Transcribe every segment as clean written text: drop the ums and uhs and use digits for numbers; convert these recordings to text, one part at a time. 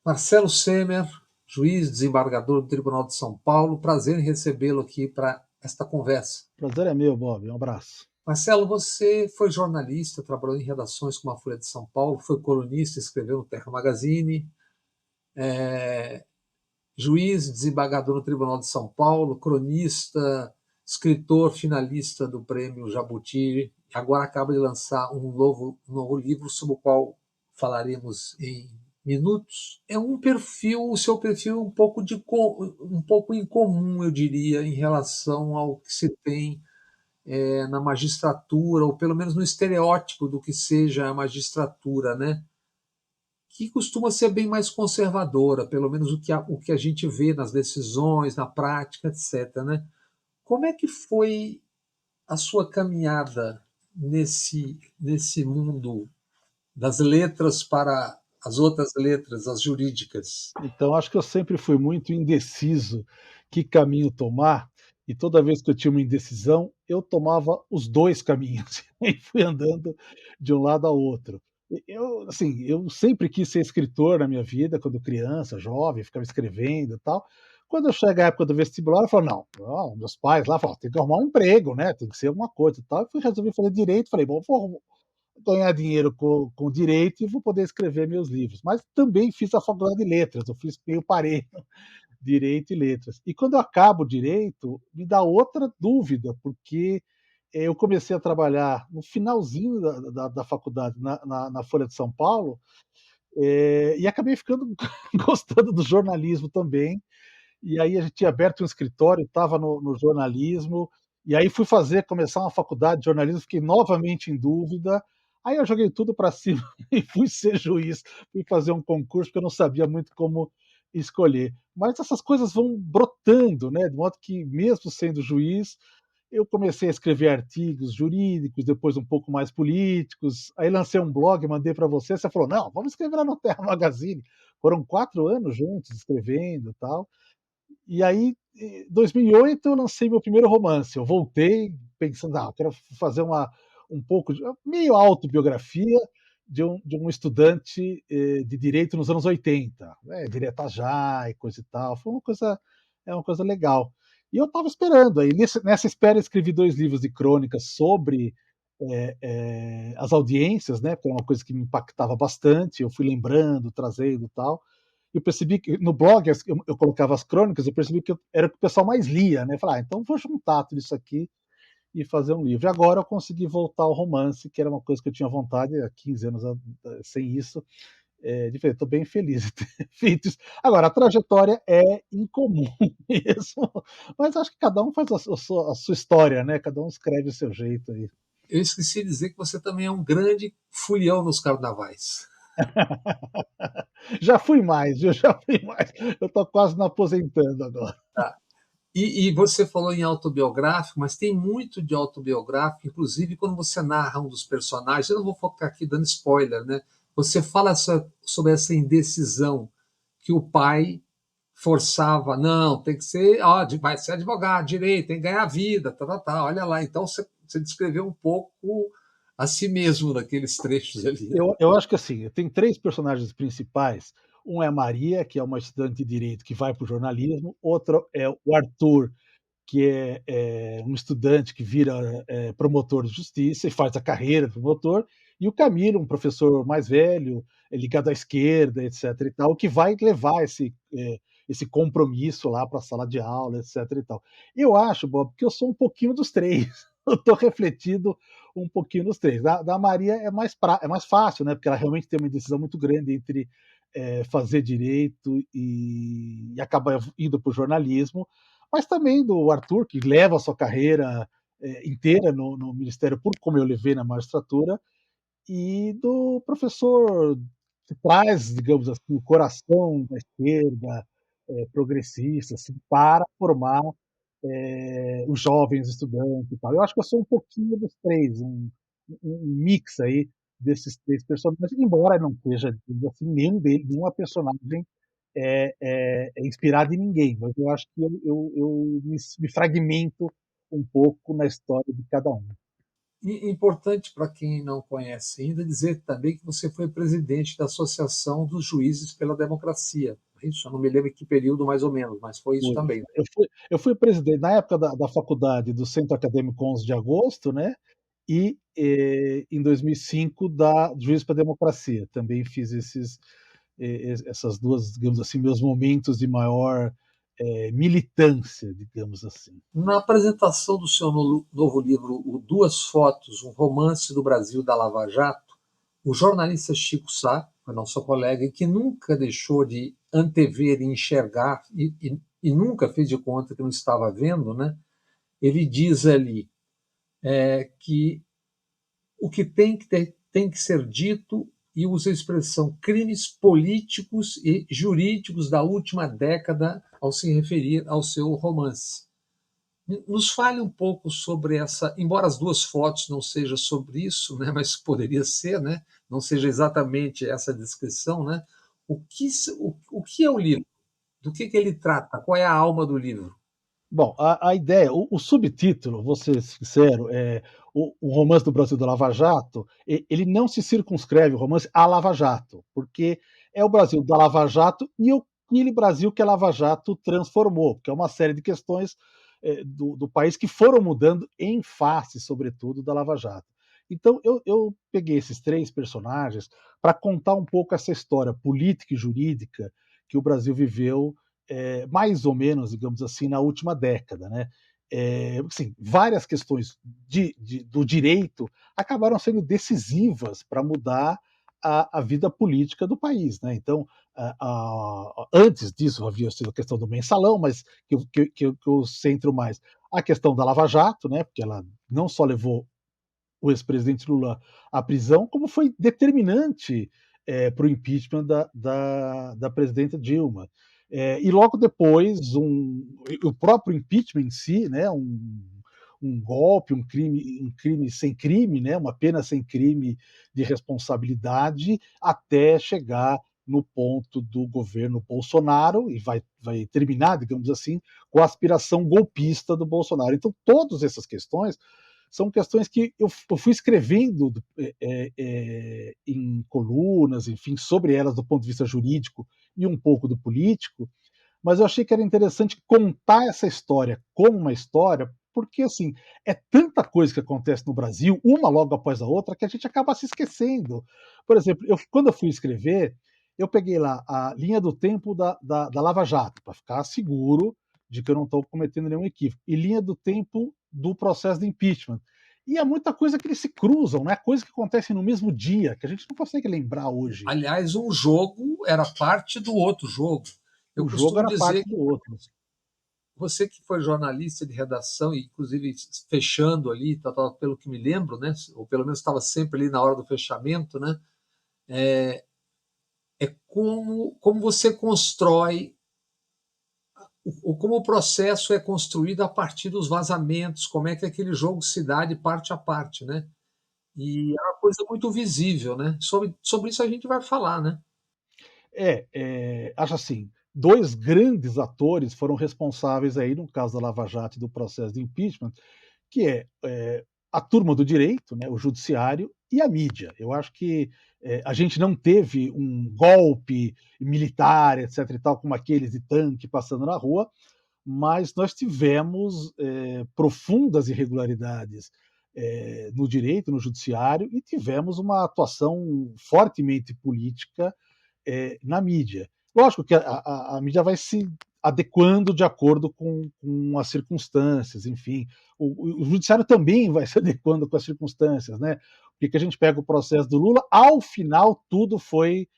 Marcelo Semer, juiz desembargador do Tribunal de São Paulo, prazer em recebê-lo aqui para esta conversa. Prazer é meu, Bob. Um abraço. Marcelo, você foi jornalista, trabalhou em redações como a Folha de São Paulo, foi colunista, escreveu no Terra Magazine, juiz desembargador no Tribunal de São Paulo, cronista, escritor finalista do Prêmio Jabuti, agora acaba de lançar um novo livro sobre o qual falaremos em minutos. É um perfil, o seu perfil é um pouco incomum, eu diria, em relação ao que se tem na magistratura, ou pelo menos no estereótipo do que seja a magistratura, né? Que costuma ser bem mais conservadora, pelo menos o que a gente vê nas decisões, na prática, etc. Né? Como é que foi a sua caminhada nesse mundo das letras para as outras letras, as jurídicas? Então, acho que eu sempre fui muito indeciso que caminho tomar, e toda vez que eu tinha uma indecisão, eu tomava os dois caminhos e fui andando de um lado ao outro. Eu sempre quis ser escritor na minha vida, quando criança, jovem, ficava escrevendo e tal. Quando eu chego à época do vestibular, eu falo, não, meus pais lá falam, tem que arrumar um emprego, né? Tem que ser alguma coisa e tal. Eu resolvi fazer direito, falei, bom, vou ganhar dinheiro com direito e vou poder escrever meus livros. Mas também fiz a faculdade de letras, eu fiz meio parelho, direito e letras. E quando eu acabo direito, me dá outra dúvida, porque eu comecei a trabalhar no finalzinho da faculdade, na Folha de São Paulo, e acabei ficando gostando do jornalismo também. E aí a gente tinha aberto um escritório, estava no jornalismo, e aí fui começar uma faculdade de jornalismo, fiquei novamente em dúvida. Aí eu joguei tudo para cima e fui ser juiz, fui fazer um concurso, porque eu não sabia muito como escolher. Mas essas coisas vão brotando, né? De modo que, mesmo sendo juiz, eu comecei a escrever artigos jurídicos, depois um pouco mais políticos. Aí lancei um blog, mandei para você, você falou: não, vamos escrever lá no Terra Magazine. Foram 4 anos juntos escrevendo e tal. E aí, em 2008, eu lancei meu primeiro romance. Eu voltei pensando, eu quero fazer um pouco de meio autobiografia de um estudante de direito nos anos 80, né, direto já e coisa e tal. É uma coisa legal. E eu estava esperando. Aí nessa espera, eu escrevi 2 livros de crônicas sobre as audiências, né, porque era uma coisa que me impactava bastante. Eu fui lembrando, trazendo e tal. Eu percebi que no blog eu colocava as crônicas, eu percebi que era o que o pessoal mais lia, né? Eu falei, então vou juntar tudo isso aqui e fazer um livro. E agora eu consegui voltar ao romance, que era uma coisa que eu tinha vontade há 15 anos sem isso. Estou bem feliz de ter feito isso. Agora, a trajetória é incomum mesmo, mas acho que cada um faz a sua história, né? Cada um escreve o seu jeito aí. Eu esqueci de dizer que você também é um grande folião nos carnavais. Já fui mais, viu? Já fui mais. Eu estou quase me aposentando agora. Tá? E você falou em autobiográfico, mas tem muito de autobiográfico, inclusive quando você narra um dos personagens. Eu não vou focar aqui dando spoiler, né? Você fala sobre essa indecisão que o pai forçava, não, tem que ser, ó, vai ser advogado, direito, tem que ganhar vida, tá, olha lá. Então você descreveu um pouco a si mesmo naqueles trechos ali. Né? Eu acho que assim, tem 3 personagens principais. Um é a Maria, que é uma estudante de direito que vai para o jornalismo. Outro é o Arthur, que é um estudante que vira promotor de justiça e faz a carreira de promotor. E o Camilo, um professor mais velho, ligado à esquerda, etc. e tal, que vai levar esse compromisso lá para a sala de aula, etc. e tal. Eu acho, Bob, que eu sou um pouquinho dos três. Eu estou refletido um pouquinho nos três. Da Maria é mais fácil, né? Porque ela realmente tem uma decisão muito grande entre fazer direito e acaba indo para o jornalismo, mas também do Arthur, que leva a sua carreira inteira no Ministério Público, como eu levei na magistratura, e do professor que traz, digamos assim, o coração da esquerda progressista, assim, para formar os jovens estudantes e tal. Eu acho que eu sou um pouquinho dos três, um mix aí desses 3 personagens, embora não seja, digamos assim, nenhuma personagem é inspirada em ninguém, mas eu acho que eu me fragmento um pouco na história de cada um. Importante para quem não conhece ainda dizer também que você foi presidente da Associação dos Juízes pela Democracia. Isso, eu não me lembro em que período mais ou menos, mas foi isso Foi. também. Eu fui presidente na época da faculdade do Centro Acadêmico 11 de Agosto, né, e, em 2005 da Juízes para a Democracia. Também fiz essas 2, digamos assim, meus momentos de maior, militância, digamos assim. Na apresentação do seu novo livro, o Duas Fotos, um romance do Brasil da Lava Jato, o jornalista Chico Sá, foi nosso colega, e que nunca deixou de antever e enxergar, e nunca fez de conta que não estava vendo, né? Ele diz ali que o que tem que ser dito e usa a expressão crimes políticos e jurídicos da última década ao se referir ao seu romance. Nos fale um pouco sobre essa, embora as duas fotos não sejam sobre isso, né, mas poderia ser, né, não seja exatamente essa descrição, né, o que é o livro? Do que ele trata? Qual é a alma do livro? Bom, a ideia, o subtítulo, vou ser sincero, o romance do Brasil da Lava Jato, ele não se circunscreve o romance à Lava Jato, porque é o Brasil da Lava Jato e aquele Brasil que a Lava Jato transformou, porque é uma série de questões do país que foram mudando em face, sobretudo, da Lava Jato. Então, eu peguei esses 3 personagens para contar um pouco essa história política e jurídica que o Brasil viveu mais ou menos, digamos assim, na última década, né? Assim, várias questões do direito acabaram sendo decisivas para mudar a vida política do país, né? Então, antes disso havia sido a questão do mensalão, mas que eu centro mais a questão da Lava Jato, né? Porque ela não só levou o ex-presidente Lula à prisão, como foi determinante para o impeachment da presidenta Dilma. E logo depois, o próprio impeachment em si, né, um golpe, um crime sem crime, né, uma pena sem crime de responsabilidade, até chegar no ponto do governo Bolsonaro, e vai terminar, digamos assim, com a aspiração golpista do Bolsonaro. Então, todas essas questões são questões que eu fui escrevendo em colunas, enfim, sobre elas do ponto de vista jurídico e um pouco do político, mas eu achei que era interessante contar essa história como uma história, porque assim, é tanta coisa que acontece no Brasil, uma logo após a outra, que a gente acaba se esquecendo. Por exemplo, quando eu fui escrever, eu peguei lá a linha do tempo da Lava Jato, para ficar seguro de que eu não estou cometendo nenhum equívoco, e linha do tempo do processo de impeachment. E é muita coisa que eles se cruzam, né? Coisas que acontecem no mesmo dia, que a gente não consegue lembrar hoje. Aliás, um jogo era parte do outro jogo. Eu O jogo costumo era dizer parte que do outro. você que foi jornalista de redação, e inclusive fechando ali, pelo que me lembro, né, ou pelo menos estava sempre ali na hora do fechamento, né, é como você constrói, como o processo é construído a partir dos vazamentos, como é que aquele jogo se dá de parte a parte, né? E é uma coisa muito visível, né? Sobre isso a gente vai falar, né? Acho assim, 2 grandes atores foram responsáveis aí no caso da Lava Jato e do processo de impeachment, que a turma do direito, né, o judiciário e a mídia. Eu acho que a gente não teve um golpe militar, etc e tal, como aqueles de tanque passando na rua, mas nós tivemos profundas irregularidades no direito, no judiciário, e tivemos uma atuação fortemente política na mídia. Lógico que a mídia vai se adequando de acordo com as circunstâncias, enfim. O judiciário também vai se adequando com as circunstâncias, né? Porque a gente pega o processo do Lula, ao final tudo foi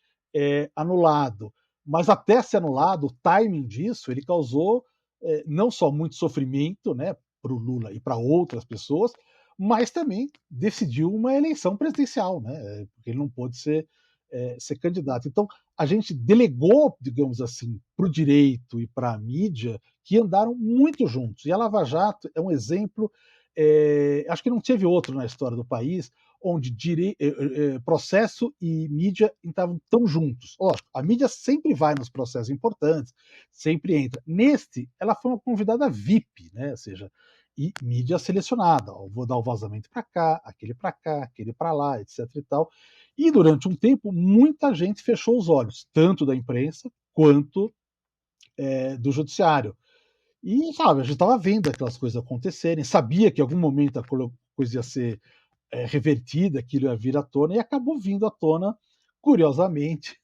anulado. Mas até ser anulado, o timing disso, ele causou não só muito sofrimento, né, para o Lula e para outras pessoas, mas também decidiu uma eleição presidencial, né? Porque ele não pôde ser candidato. Então, a gente delegou, digamos assim, para o direito e para a mídia que andaram muito juntos. E a Lava Jato é um exemplo, acho que não teve outro na história do país, onde processo e mídia estavam tão juntos. Lógico, a mídia sempre vai nos processos importantes, sempre entra. Neste, ela foi uma convidada VIP, né? Ou seja, e mídia selecionada. Ó, vou dar o vazamento para cá, aquele para lá, etc. e tal. E durante um tempo, muita gente fechou os olhos, tanto da imprensa quanto do judiciário. E, sabe, a gente estava vendo aquelas coisas acontecerem, sabia que em algum momento a coisa ia ser revertida, aquilo ia vir à tona, e acabou vindo à tona, curiosamente,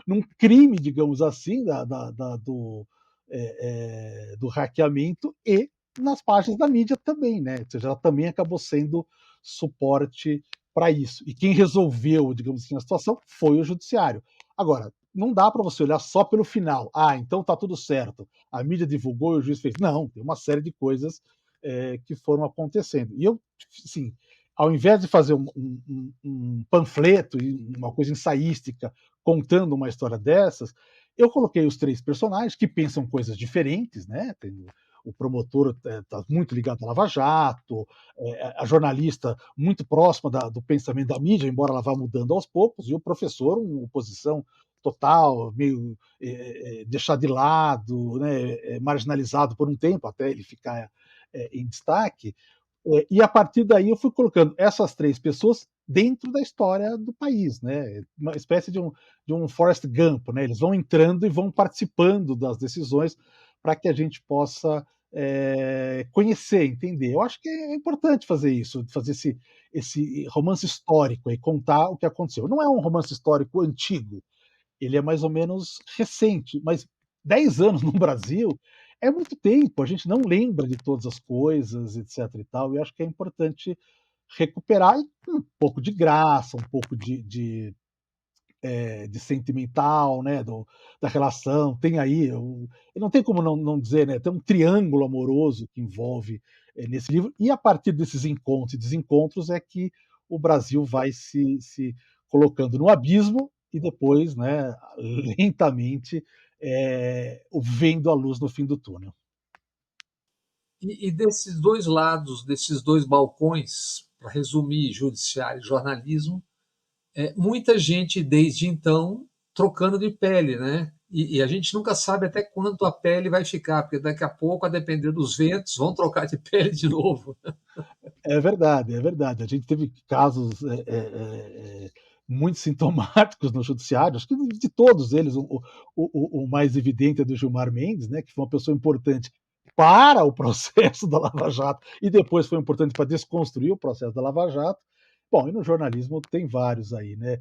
num crime, digamos assim, do hackeamento e nas páginas da mídia também, né? Ou seja, ela também acabou sendo suporte para isso. E quem resolveu, digamos assim, a situação foi o judiciário. Agora, não dá para você olhar só pelo final. Ah, então está tudo certo. A mídia divulgou e o juiz fez. Não, tem uma série de coisas que foram acontecendo. E eu, sim, ao invés de fazer um panfleto e uma coisa ensaística contando uma história dessas, eu coloquei os três personagens que pensam coisas diferentes, né? Tem o promotor está muito ligado à Lava Jato, a jornalista muito próxima do pensamento da mídia, embora ela vá mudando aos poucos, e o professor, uma oposição total, meio deixado de lado, né, marginalizado por um tempo, até ele ficar em destaque. E a partir daí eu fui colocando essas três pessoas dentro da história do país, né? Uma espécie de um Forrest Gump, né? Eles vão entrando e vão participando das decisões para que a gente possa conhecer, entender. Eu acho que é importante fazer isso, fazer esse romance histórico e contar o que aconteceu. Não é um romance histórico antigo, ele é mais ou menos recente, mas 10 anos no Brasil é muito tempo, a gente não lembra de todas as coisas, etc e tal, e acho que é importante recuperar e com um pouco de graça, um pouco de sentimental, né, da relação. Tem aí, e não tem como não dizer, né, tem um triângulo amoroso que envolve nesse livro, e a partir desses encontros e desencontros é que o Brasil vai se colocando no abismo e depois, né, lentamente, vendo a luz no fim do túnel. E desses dois lados, desses dois balcões, para resumir, judiciário e jornalismo, muita gente desde então trocando de pele, né? E a gente nunca sabe até quanto a pele vai ficar, porque daqui a pouco, a depender dos ventos, vão trocar de pele de novo. É verdade, é verdade. A gente teve casos muito sintomáticos no judiciário, acho que de todos eles, o mais evidente é do Gilmar Mendes, né, que foi uma pessoa importante para o processo da Lava Jato e depois foi importante para desconstruir o processo da Lava Jato. Bom, e no jornalismo tem vários aí, né?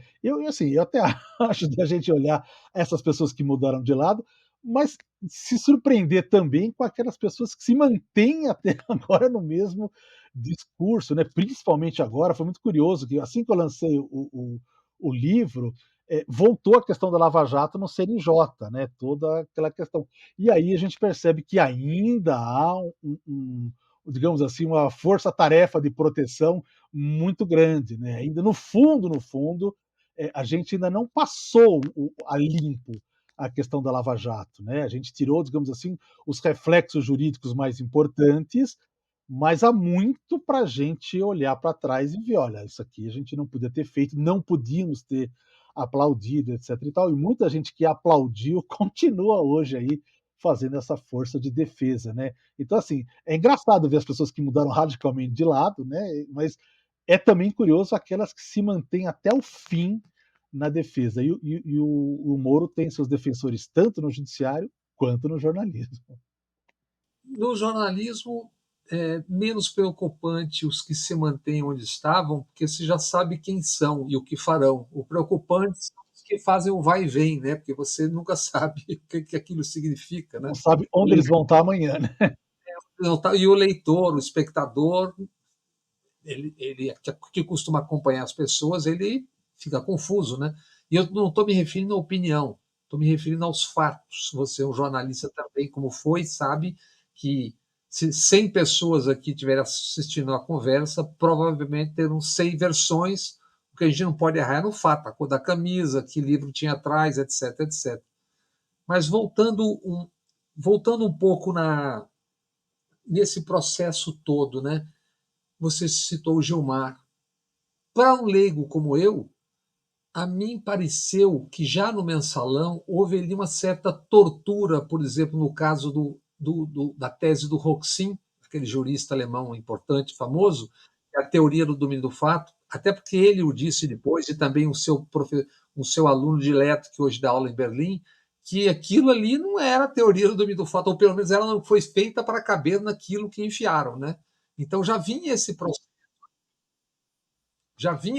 Assim, eu até acho da gente olhar essas pessoas que mudaram de lado, mas se surpreender também com aquelas pessoas que se mantêm até agora no mesmo discurso, né? Principalmente agora, foi muito curioso que assim que eu lancei o livro, voltou a questão da Lava Jato no CNJ, né? Toda aquela questão. E aí a gente percebe que ainda há digamos assim, uma força-tarefa de proteção muito grande, né? Ainda no fundo, a gente ainda não passou a limpo a questão da Lava Jato, né? A gente tirou, digamos assim, os reflexos jurídicos mais importantes, mas há muito para a gente olhar para trás e ver, olha, isso aqui a gente não podia ter feito, não podíamos ter aplaudido, etc. e tal. E muita gente que aplaudiu continua hoje aí fazendo essa força de defesa, né? Então, assim, é engraçado ver as pessoas que mudaram radicalmente de lado, né? Mas é também curioso aquelas que se mantêm até o fim na defesa. O Moro tem seus defensores tanto no judiciário quanto no jornalismo. No jornalismo, é menos preocupante os que se mantêm onde estavam, porque você já sabe quem são e o que farão. O preocupante são os que fazem o vai e vem, né? Porque você nunca sabe o que aquilo significa, Não né? sabe onde eles vão estar amanhã, né? E o leitor, o espectador, ele que costuma acompanhar as pessoas, ele fica confuso, né? E eu não estou me referindo à opinião, estou me referindo aos fatos. Você é um jornalista também, como foi, sabe que se 100 pessoas aqui estiverem assistindo a conversa, provavelmente terão 100 versões. O que a gente não pode errar é no fato, a cor da camisa, que livro tinha atrás, etc, etc. Mas voltando um pouco nesse processo todo, né? Você citou o Gilmar. Para um leigo como eu, a mim pareceu que já no mensalão houve ali uma certa tortura, por exemplo, no caso da tese do Roxin, aquele jurista alemão importante, famoso, é a teoria do domínio do fato, até porque ele o disse depois, e também o seu aluno dileto, que hoje dá aula em Berlim, que aquilo ali não era a teoria do domínio do fato, ou pelo menos ela não foi feita para caber naquilo que enfiaram, né? Então já vinha esse A teoria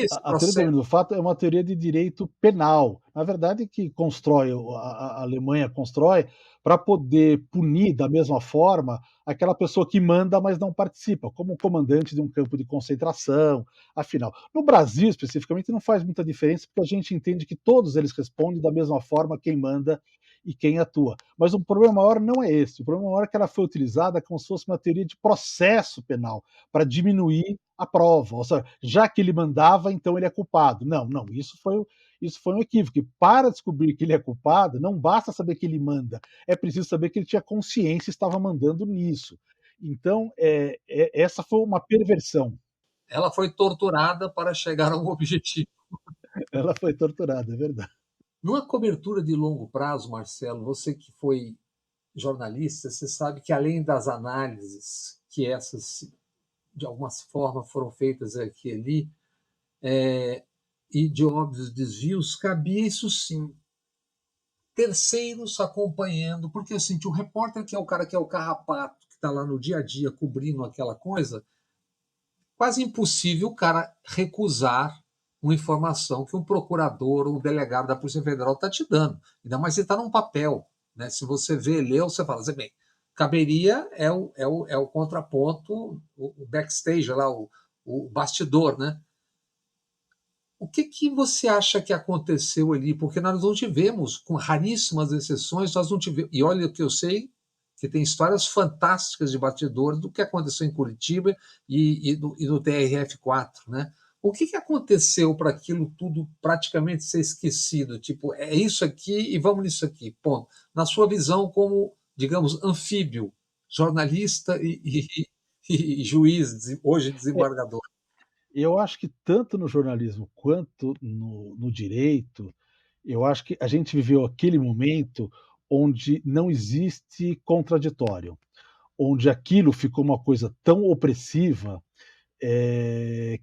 do processo. domínio do fato é uma teoria de direito penal. Na verdade, que constrói, a Alemanha constrói para poder punir da mesma forma aquela pessoa que manda, mas não participa, como um comandante de um campo de concentração. Afinal, no Brasil, especificamente, não faz muita diferença, porque a gente entende que todos eles respondem da mesma forma quem manda e quem atua. Mas o problema maior não é esse. O problema maior é que ela foi utilizada como se fosse uma teoria de processo penal, para diminuir a prova. Ou seja, já que ele mandava, então ele é culpado. Não, não, isso foi um equívoco. E para descobrir que ele é culpado, não basta saber que ele manda, é preciso saber que ele tinha consciência e estava mandando nisso. Então, essa foi uma perversão. Ela foi torturada para chegar a um objetivo. Ela foi torturada, é verdade. Numa cobertura de longo prazo, Marcelo, você que foi jornalista, você sabe que além das análises que essas, de alguma forma, foram feitas aqui e ali, e de óbvios desvios, cabia isso sim, terceiros acompanhando, porque assim, o repórter que é o cara que é o carrapato, que está lá no dia a dia cobrindo aquela coisa, quase impossível o cara recusar uma informação que um procurador ou um delegado da Polícia Federal está te dando. Ainda mais se está num papel. Né? Se você vê, leu, você fala assim, bem, caberia é o contraponto, o backstage, lá, o bastidor. Né? O que você acha que aconteceu ali? Porque nós não tivemos, com raríssimas exceções, nós não tivemos. E olha que eu sei que tem histórias fantásticas de bastidores do que aconteceu em Curitiba e no TRF4, né? O que aconteceu para aquilo tudo praticamente ser esquecido? Tipo, é isso aqui e vamos nisso aqui, ponto. Na sua visão como, digamos, anfíbio, jornalista e juiz, hoje desembargador. Eu acho que tanto no jornalismo quanto no direito, eu acho que a gente viveu aquele momento onde não existe contraditório, onde aquilo ficou uma coisa tão opressiva,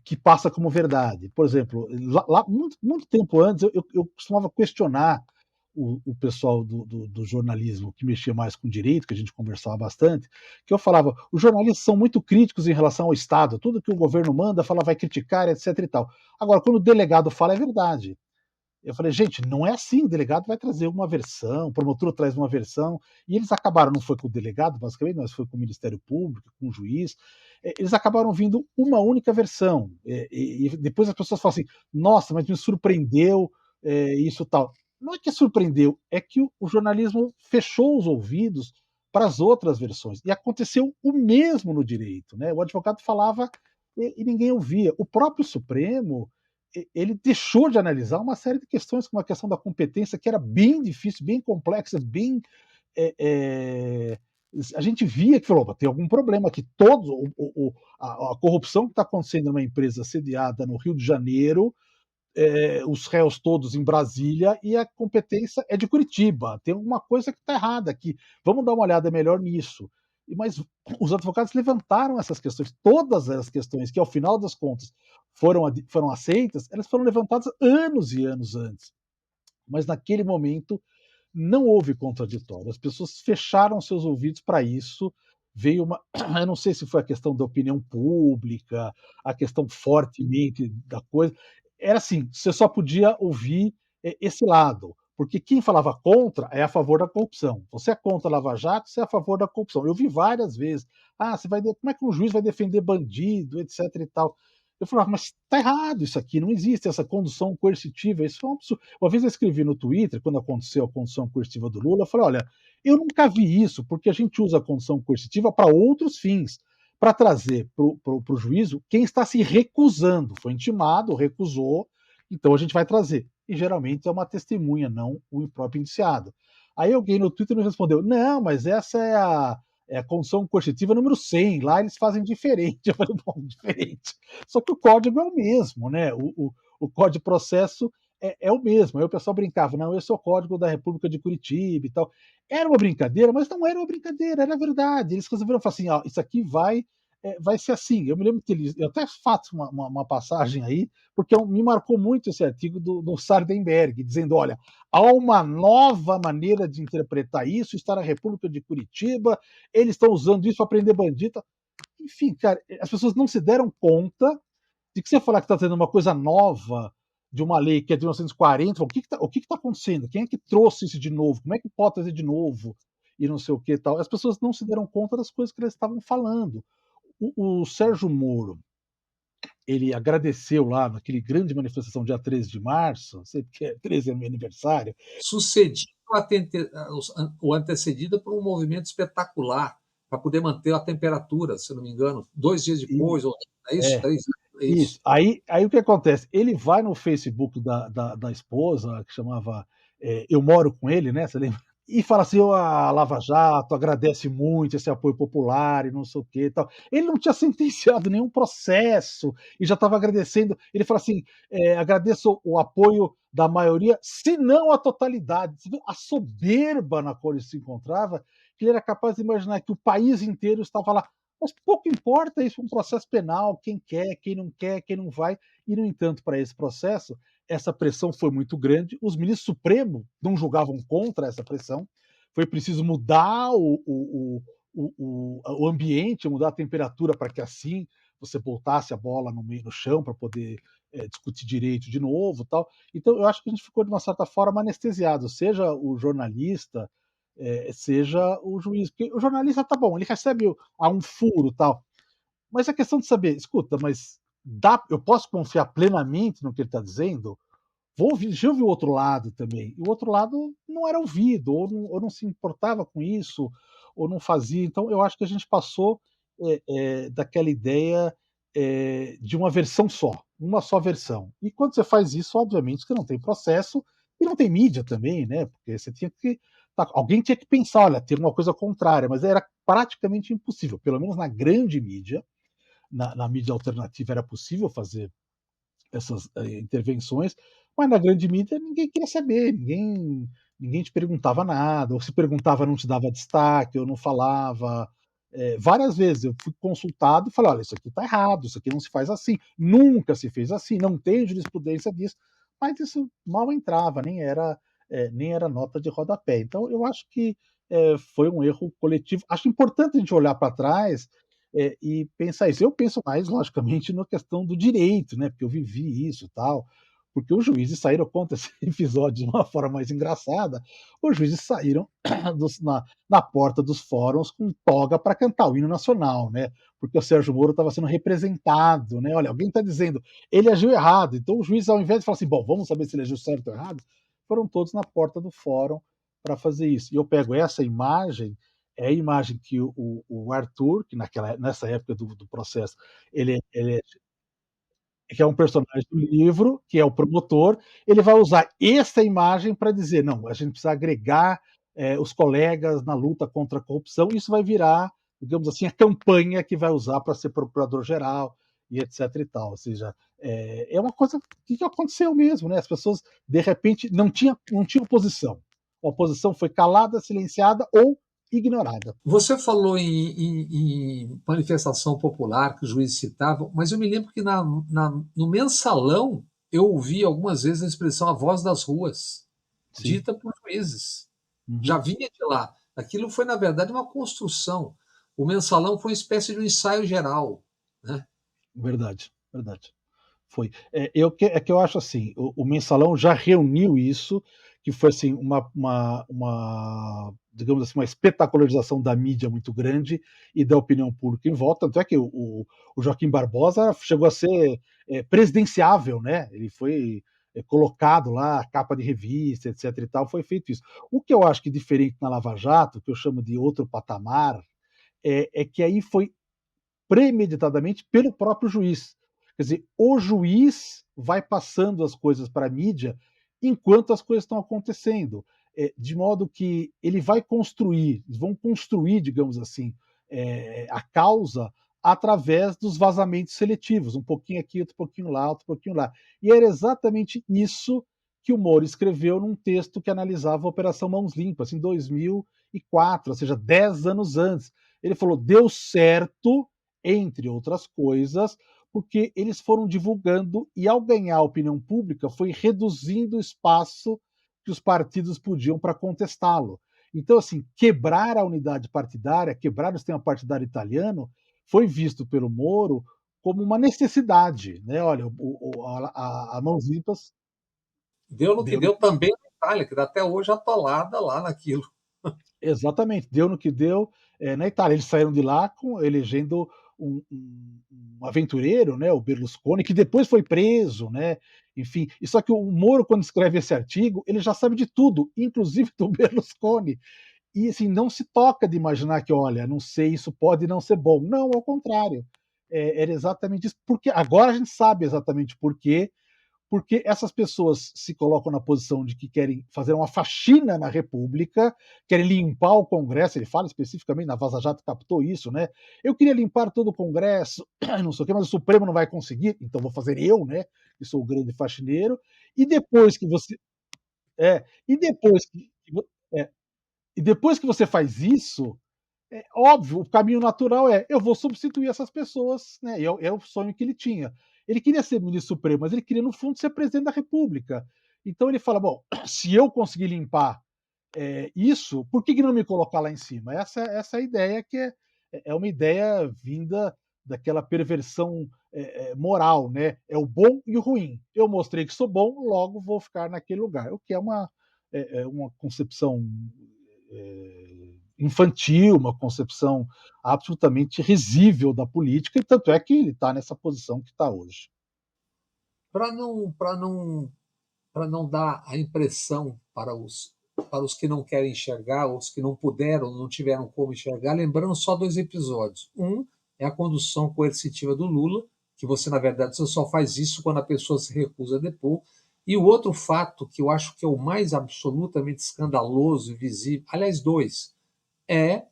que passa como verdade. Por exemplo, lá muito tempo antes, eu costumava questionar o pessoal do jornalismo que mexia mais com direito, que a gente conversava bastante, que eu falava, os jornalistas são muito críticos em relação ao Estado, tudo que o governo manda, fala vai criticar, etc e tal. Agora, quando o delegado fala, é verdade. Eu falei, gente, não é assim, o delegado vai trazer uma versão, o promotor traz uma versão, e eles acabaram, não foi com o delegado, basicamente, mas foi com o Ministério Público, com o juiz, eles acabaram vindo uma única versão, e depois as pessoas falam assim, nossa, mas me surpreendeu isso tal. Não é que surpreendeu, é que o jornalismo fechou os ouvidos para as outras versões, e aconteceu o mesmo no direito, né? O advogado falava e ninguém ouvia. O próprio Supremo, ele deixou de analisar uma série de questões, como a questão da competência, que era bem difícil, bem complexa, bem. É, é, a gente via que falou, tem algum problema aqui. A corrupção que está acontecendo numa empresa sediada no Rio de Janeiro, os réus todos em Brasília e a competência é de Curitiba. Tem alguma coisa que está errada aqui. Vamos dar uma olhada melhor nisso. Mas os advogados levantaram essas questões, todas as questões que, ao final das contas, foram aceitas, elas foram levantadas anos e anos antes. Mas naquele momento não houve contraditório. As pessoas fecharam seus ouvidos para isso. Veio uma. Eu não sei se foi a questão da opinião pública, a questão fortemente da coisa. Era assim: você só podia ouvir esse lado. Porque quem falava contra é a favor da corrupção. Você é contra a Lava Jato, você é a favor da corrupção. Eu vi várias vezes. Ah, como é que um juiz vai defender bandido, etc. e tal. Eu falava, mas está errado isso aqui, não existe essa condução coercitiva, isso é um absurdo. Uma vez eu escrevi no Twitter, quando aconteceu a condução coercitiva do Lula, eu falei, olha, eu nunca vi isso, porque a gente usa a condução coercitiva para outros fins, para trazer para o juízo quem está se recusando, foi intimado, recusou, então a gente vai trazer. E geralmente é uma testemunha, não o próprio indiciado. Aí alguém no Twitter me respondeu, não, mas essa é a condução coercitiva número 100, lá eles fazem diferente. Eu falei, bom, diferente. Só que o código é o mesmo, né? O Código de Processo é o mesmo. Aí o pessoal brincava, não, esse é o código da República de Curitiba e tal. Era uma brincadeira, mas não era uma brincadeira, era verdade. Eles resolveram falar assim, ó, isso aqui vai ser assim. Eu me lembro que eles, eu até faço uma passagem aí, porque me marcou muito esse artigo do Sardenberg, dizendo, olha, há uma nova maneira de interpretar isso, está na República de Curitiba, eles estão usando isso para prender bandido. Enfim, cara, as pessoas não se deram conta de que você falar que está tendo uma coisa nova de uma lei que é de 1940, o que está acontecendo? Quem é que trouxe isso de novo? Como é que pode trazer de novo? E não sei o que tal. As pessoas não se deram conta das coisas que eles estavam falando. O Sérgio Moro, ele agradeceu lá naquele grande manifestação dia 13 de março, sei que é 13 é meu aniversário. Sucedido ou antecedido por um movimento espetacular para poder manter a temperatura, se eu não me engano, 2 dias E, depois, ou é isso? é, 3 dias, é isso. isso. Aí o que acontece? Ele vai no Facebook da esposa, que chamava Eu Moro com Ele, né? Você lembra? E fala assim: "Ó, a Lava Jato agradece muito esse apoio popular e não sei o que e tal". Ele não tinha sentenciado nenhum processo e já estava agradecendo. Ele fala assim: agradeço o apoio da maioria, se não a totalidade. Você vê a soberba na qual ele se encontrava, que ele era capaz de imaginar que o país inteiro estava lá. Mas pouco importa isso, um processo penal, quem quer, quem não vai. E, no entanto, para esse processo, essa pressão foi muito grande. Os ministros supremos não julgavam contra essa pressão. Foi preciso mudar o ambiente, mudar a temperatura para que assim você voltasse a bola no chão para poder discutir direito de novo, tal. Então eu acho que a gente ficou de uma certa forma anestesiado, seja o jornalista, seja o juiz, porque o jornalista tá bom, ele recebe um furo, tal, mas a questão de saber, escuta, mas eu posso confiar plenamente no que ele está dizendo? Vou ouvir, deixa eu ouvir o outro lado também. E o outro lado não era ouvido, ou não se importava com isso, ou não fazia. Então, eu acho que a gente passou daquela ideia de uma versão só, uma só versão. E quando você faz isso, obviamente, que não tem processo e não tem mídia também, né? Porque você tinha que. Alguém tinha que pensar, olha, tem uma coisa contrária, mas era praticamente impossível, pelo menos na grande mídia, na mídia alternativa era possível fazer essas intervenções, mas na grande mídia ninguém queria saber, ninguém te perguntava nada, ou se perguntava não te dava destaque, ou não falava. Várias vezes eu fui consultado e falei, olha, isso aqui está errado, isso aqui não se faz assim, nunca se fez assim, não tem jurisprudência disso, mas isso mal entrava, nem era nota de rodapé. Então eu acho que foi um erro coletivo. Acho importante a gente olhar para trás e pensar isso. Eu penso mais, logicamente, na questão do direito, né? Porque eu vivi isso e tal. Porque os juízes saíram, conta esse episódio de uma forma mais engraçada. Os juízes saíram na porta dos fóruns com toga para cantar o hino nacional, né? Porque o Sérgio Moro estava sendo representado, né? Olha, alguém está dizendo, ele agiu errado. Então os juízes, ao invés de falar assim, bom, vamos saber se ele agiu certo ou errado, foram todos na porta do fórum para fazer isso. E eu pego essa imagem, é a imagem que o Arthur, que nessa época do processo, ele que é um personagem do livro, que é o promotor, ele vai usar essa imagem para dizer, não, a gente precisa agregar os colegas na luta contra a corrupção, e isso vai virar, digamos assim, a campanha que vai usar para ser procurador-geral e etc e tal. Ou seja, é uma coisa que aconteceu mesmo, né? As pessoas, de repente, não tinham oposição. A oposição foi calada, silenciada ou ignorada. Você falou em manifestação popular que os juízes citavam, mas eu me lembro que no mensalão eu ouvi algumas vezes a expressão a voz das ruas, Sim. dita por juízes. Já Uhum. vinha de lá. Aquilo foi, na verdade, uma construção. O mensalão foi uma espécie de um ensaio geral, né? Verdade, verdade. Foi. É que eu acho assim, o Mensalão já reuniu isso, que foi assim digamos assim, uma espetacularização da mídia muito grande e da opinião pública em volta, tanto é que o Joaquim Barbosa chegou a ser presidenciável, né? Ele foi colocado lá, capa de revista, etc e tal, foi feito isso. O que eu acho que diferente na Lava Jato, que eu chamo de outro patamar, é que aí foi premeditadamente pelo próprio juiz. Quer dizer, o juiz vai passando as coisas para a mídia enquanto as coisas estão acontecendo, de modo que eles vão construir, digamos assim, a causa através dos vazamentos seletivos, um pouquinho aqui, outro pouquinho lá, outro pouquinho lá. E era exatamente isso que o Moro escreveu num texto que analisava a Operação Mãos Limpas, em 2004, ou seja, 10 anos antes. Ele falou: deu certo, entre outras coisas, porque eles foram divulgando e, ao ganhar a opinião pública, foi reduzindo o espaço que os partidos podiam para contestá-lo. Então, assim, quebrar a unidade partidária, quebrar o sistema partidário italiano, foi visto pelo Moro como uma necessidade, né? Olha, a Mãos Limpas Deu no que deu no deu que também na Itália, que está até hoje atolada lá naquilo. exatamente, deu no que deu, na Itália. Eles saíram de lá elegendo um aventureiro, né, o Berlusconi, que depois foi preso, né, enfim. E só que o Moro, quando escreve esse artigo, ele já sabe de tudo, inclusive do Berlusconi. E assim, não se toca de imaginar que, olha, não sei, isso pode não ser bom. Não, ao contrário. Era exatamente isso. Porque agora a gente sabe exatamente por quê, porque essas pessoas se colocam na posição de que querem fazer uma faxina na República, querem limpar o Congresso. Ele fala especificamente, na Vaza Jato captou isso, né? Eu queria limpar todo o Congresso, não sei o quê, mas o Supremo não vai conseguir, então vou fazer eu, né? Que sou o grande faxineiro. E depois que você. É, e depois é, e depois que você faz isso, é óbvio, o caminho natural é: eu vou substituir essas pessoas, né? É o sonho que ele tinha. Ele queria ser ministro supremo, mas ele queria, no fundo, ser presidente da República. Então ele fala: bom, se eu conseguir limpar isso, por que não me colocar lá em cima? Essa é a ideia, que é uma ideia vinda daquela perversão moral, né? É o bom e o ruim. Eu mostrei que sou bom, logo vou ficar naquele lugar. O que é uma concepção infantil, uma concepção absolutamente risível da política, e tanto é que ele está nessa posição que está hoje. Para não dar a impressão para os que não querem enxergar, ou os que não puderam, não tiveram como enxergar, lembrando só dois episódios. Um é a condução coercitiva do Lula, que você, na verdade, você só faz isso quando a pessoa se recusa a depor. E o outro fato, que eu acho que é o mais absolutamente escandaloso e visível, aliás, dois, é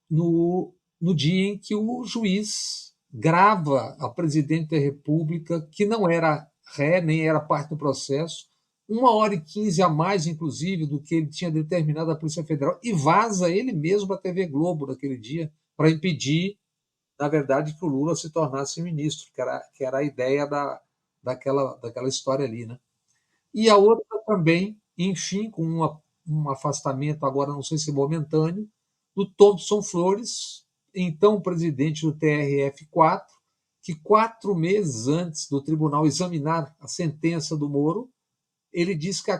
no dia em que o juiz grava a presidente da República, que não era ré, nem era parte do processo, 1h15 a mais, inclusive, do que ele tinha determinado a Polícia Federal, e vaza ele mesmo à TV Globo naquele dia, para impedir, na verdade, que o Lula se tornasse ministro, que era a ideia daquela história ali. Né? E a outra também, enfim, com um afastamento, agora não sei se momentâneo, do Thompson Flores, então presidente do TRF4, que 4 meses antes do tribunal examinar a sentença do Moro, ele disse que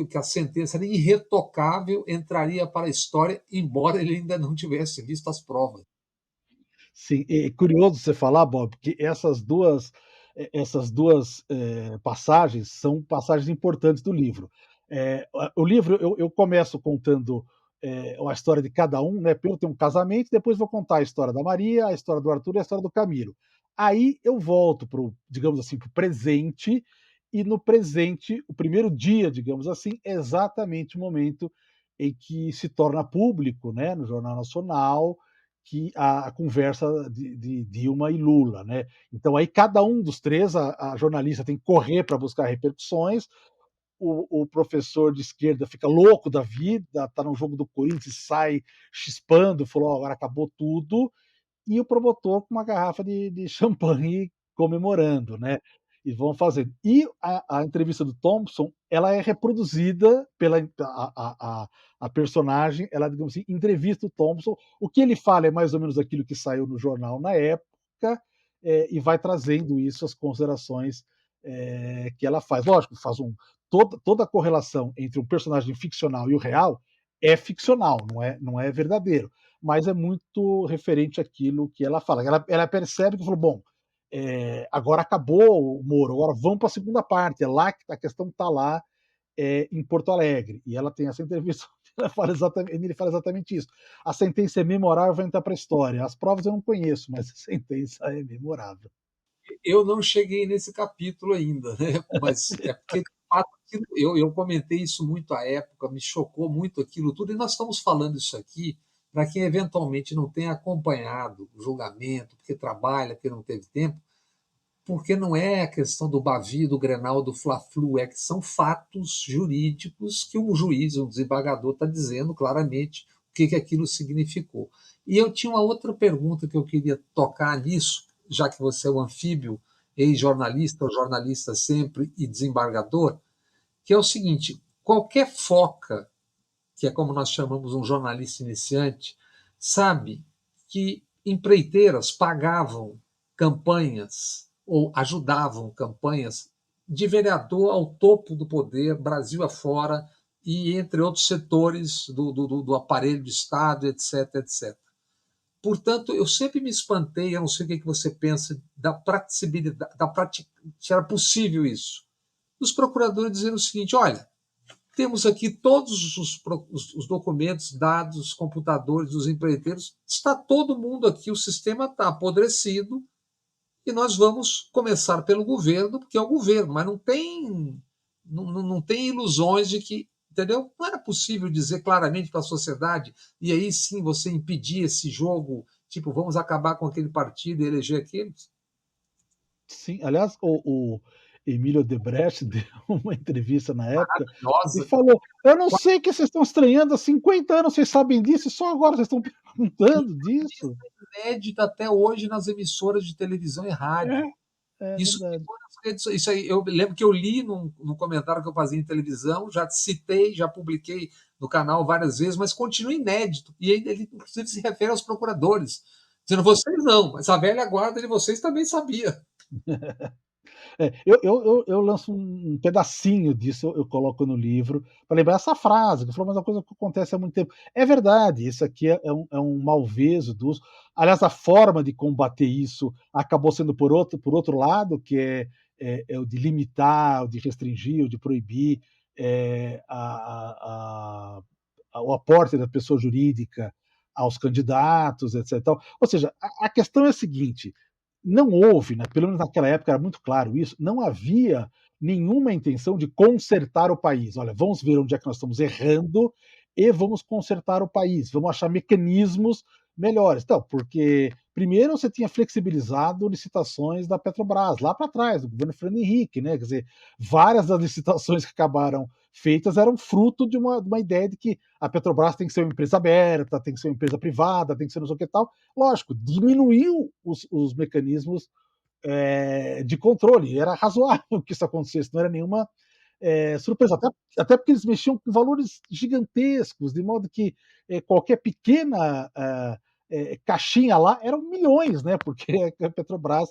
que a sentença era irretocável, entraria para a história, embora ele ainda não tivesse visto as provas. Sim, é curioso você falar, Bob, que essas duas passagens são passagens importantes do livro. O livro, eu começo contando a história de cada um, né? Primeiro tem um casamento, depois vou contar a história da Maria, a história do Arthur e a história do Camilo. Aí eu volto para o, digamos assim, para o presente, e no presente, o primeiro dia, digamos assim, é exatamente o momento em que se torna público, né, no Jornal Nacional, que a conversa de Dilma e Lula, né? Então aí cada um dos três, a jornalista tem que correr para buscar repercussões, o professor de esquerda fica louco da vida, está no jogo do Corinthians, sai chispando, falou: oh, agora acabou tudo, e o promotor com uma garrafa de champanhe comemorando, né? E vão fazendo. E a entrevista do Thompson, ela é reproduzida pela a personagem, ela, digamos assim, entrevista o Thompson. O que ele fala é mais ou menos aquilo que saiu no jornal na época, e vai trazendo isso, as considerações que ela faz. Lógico, toda a correlação entre um personagem ficcional e o real é ficcional, não é verdadeiro, mas é muito referente àquilo que ela fala. Ela percebe que falou: bom, agora acabou o Moro, agora vamos para a segunda parte. É lá que a questão está lá, em Porto Alegre. E ela tem essa entrevista, ele fala exatamente isso. A sentença é memorável, vai entrar para a história. As provas eu não conheço, mas a sentença é memorável. Eu não cheguei nesse capítulo ainda, né? Mas é porque, de fato, eu comentei isso muito à época, me chocou muito aquilo tudo, e nós estamos falando isso aqui para quem eventualmente não tenha acompanhado o julgamento, porque trabalha, porque não teve tempo, porque não é a questão do Bavi, do Grenal, do Fla-Flu, é que são fatos jurídicos que um juiz, um desembargador, está dizendo claramente o que aquilo significou. E eu tinha uma outra pergunta que eu queria tocar nisso, já que você é um anfíbio, ex-jornalista, ou jornalista sempre, e desembargador, que é o seguinte: qualquer foca, que é como nós chamamos um jornalista iniciante, sabe que empreiteiras pagavam campanhas ou ajudavam campanhas de vereador ao topo do poder, Brasil afora, e entre outros setores do aparelho do Estado, etc, etc. Portanto, eu sempre me espantei, eu não sei o que você pensa, da praticidade, se era possível isso. Os procuradores dizendo o seguinte: olha, temos aqui todos os documentos, dados, computadores dos empreiteiros, está todo mundo aqui, o sistema está apodrecido e nós vamos começar pelo governo, porque é o governo, mas não tem ilusões de que, entendeu? Não era possível dizer claramente para a sociedade e aí sim você impedir esse jogo, tipo, vamos acabar com aquele partido e eleger aqueles. Sim, aliás, o Emílio Odebrecht deu uma entrevista na época e Nossa, falou: "Eu não sei o que vocês estão estranhando, há 50 anos vocês sabem disso e só agora vocês estão perguntando disso". inédito até hoje nas emissoras de televisão e rádio. É, é Isso verdade. ficou nas redes, isso aí, eu lembro que eu li num comentário que eu fazia em televisão, já citei, já publiquei no canal várias vezes, mas continua inédito. E ele, inclusive, se refere aos procuradores, dizendo: vocês não, mas a velha guarda de vocês também sabia. É, eu lanço um pedacinho disso, eu coloco no livro, para lembrar essa frase, que falou: "Mas é uma coisa que acontece há muito tempo". É verdade, isso aqui é um malveso do uso. Aliás, a forma de combater isso acabou sendo por outro lado, que é o de limitar, o de restringir, o de proibir, o aporte da pessoa jurídica aos candidatos, etc e tal. Ou seja, a questão é a seguinte: não houve, né, pelo menos naquela época era muito claro isso, não havia nenhuma intenção de consertar o país. Olha, vamos ver onde é que nós estamos errando e vamos consertar o país, vamos achar mecanismos melhores. Então, porque primeiro você tinha flexibilizado licitações da Petrobras, lá para trás, do governo Fernando Henrique, né? Quer dizer, várias das licitações que acabaram feitas eram fruto de uma ideia de que a Petrobras tem que ser uma empresa aberta, tem que ser uma empresa privada, tem que ser não sei o que tal. Lógico, diminuiu os mecanismos de controle. Era razoável que isso acontecesse, não era nenhuma surpresa. Até porque eles mexiam com valores gigantescos, de modo que qualquer pequena caixinha lá eram milhões, né? Porque a Petrobras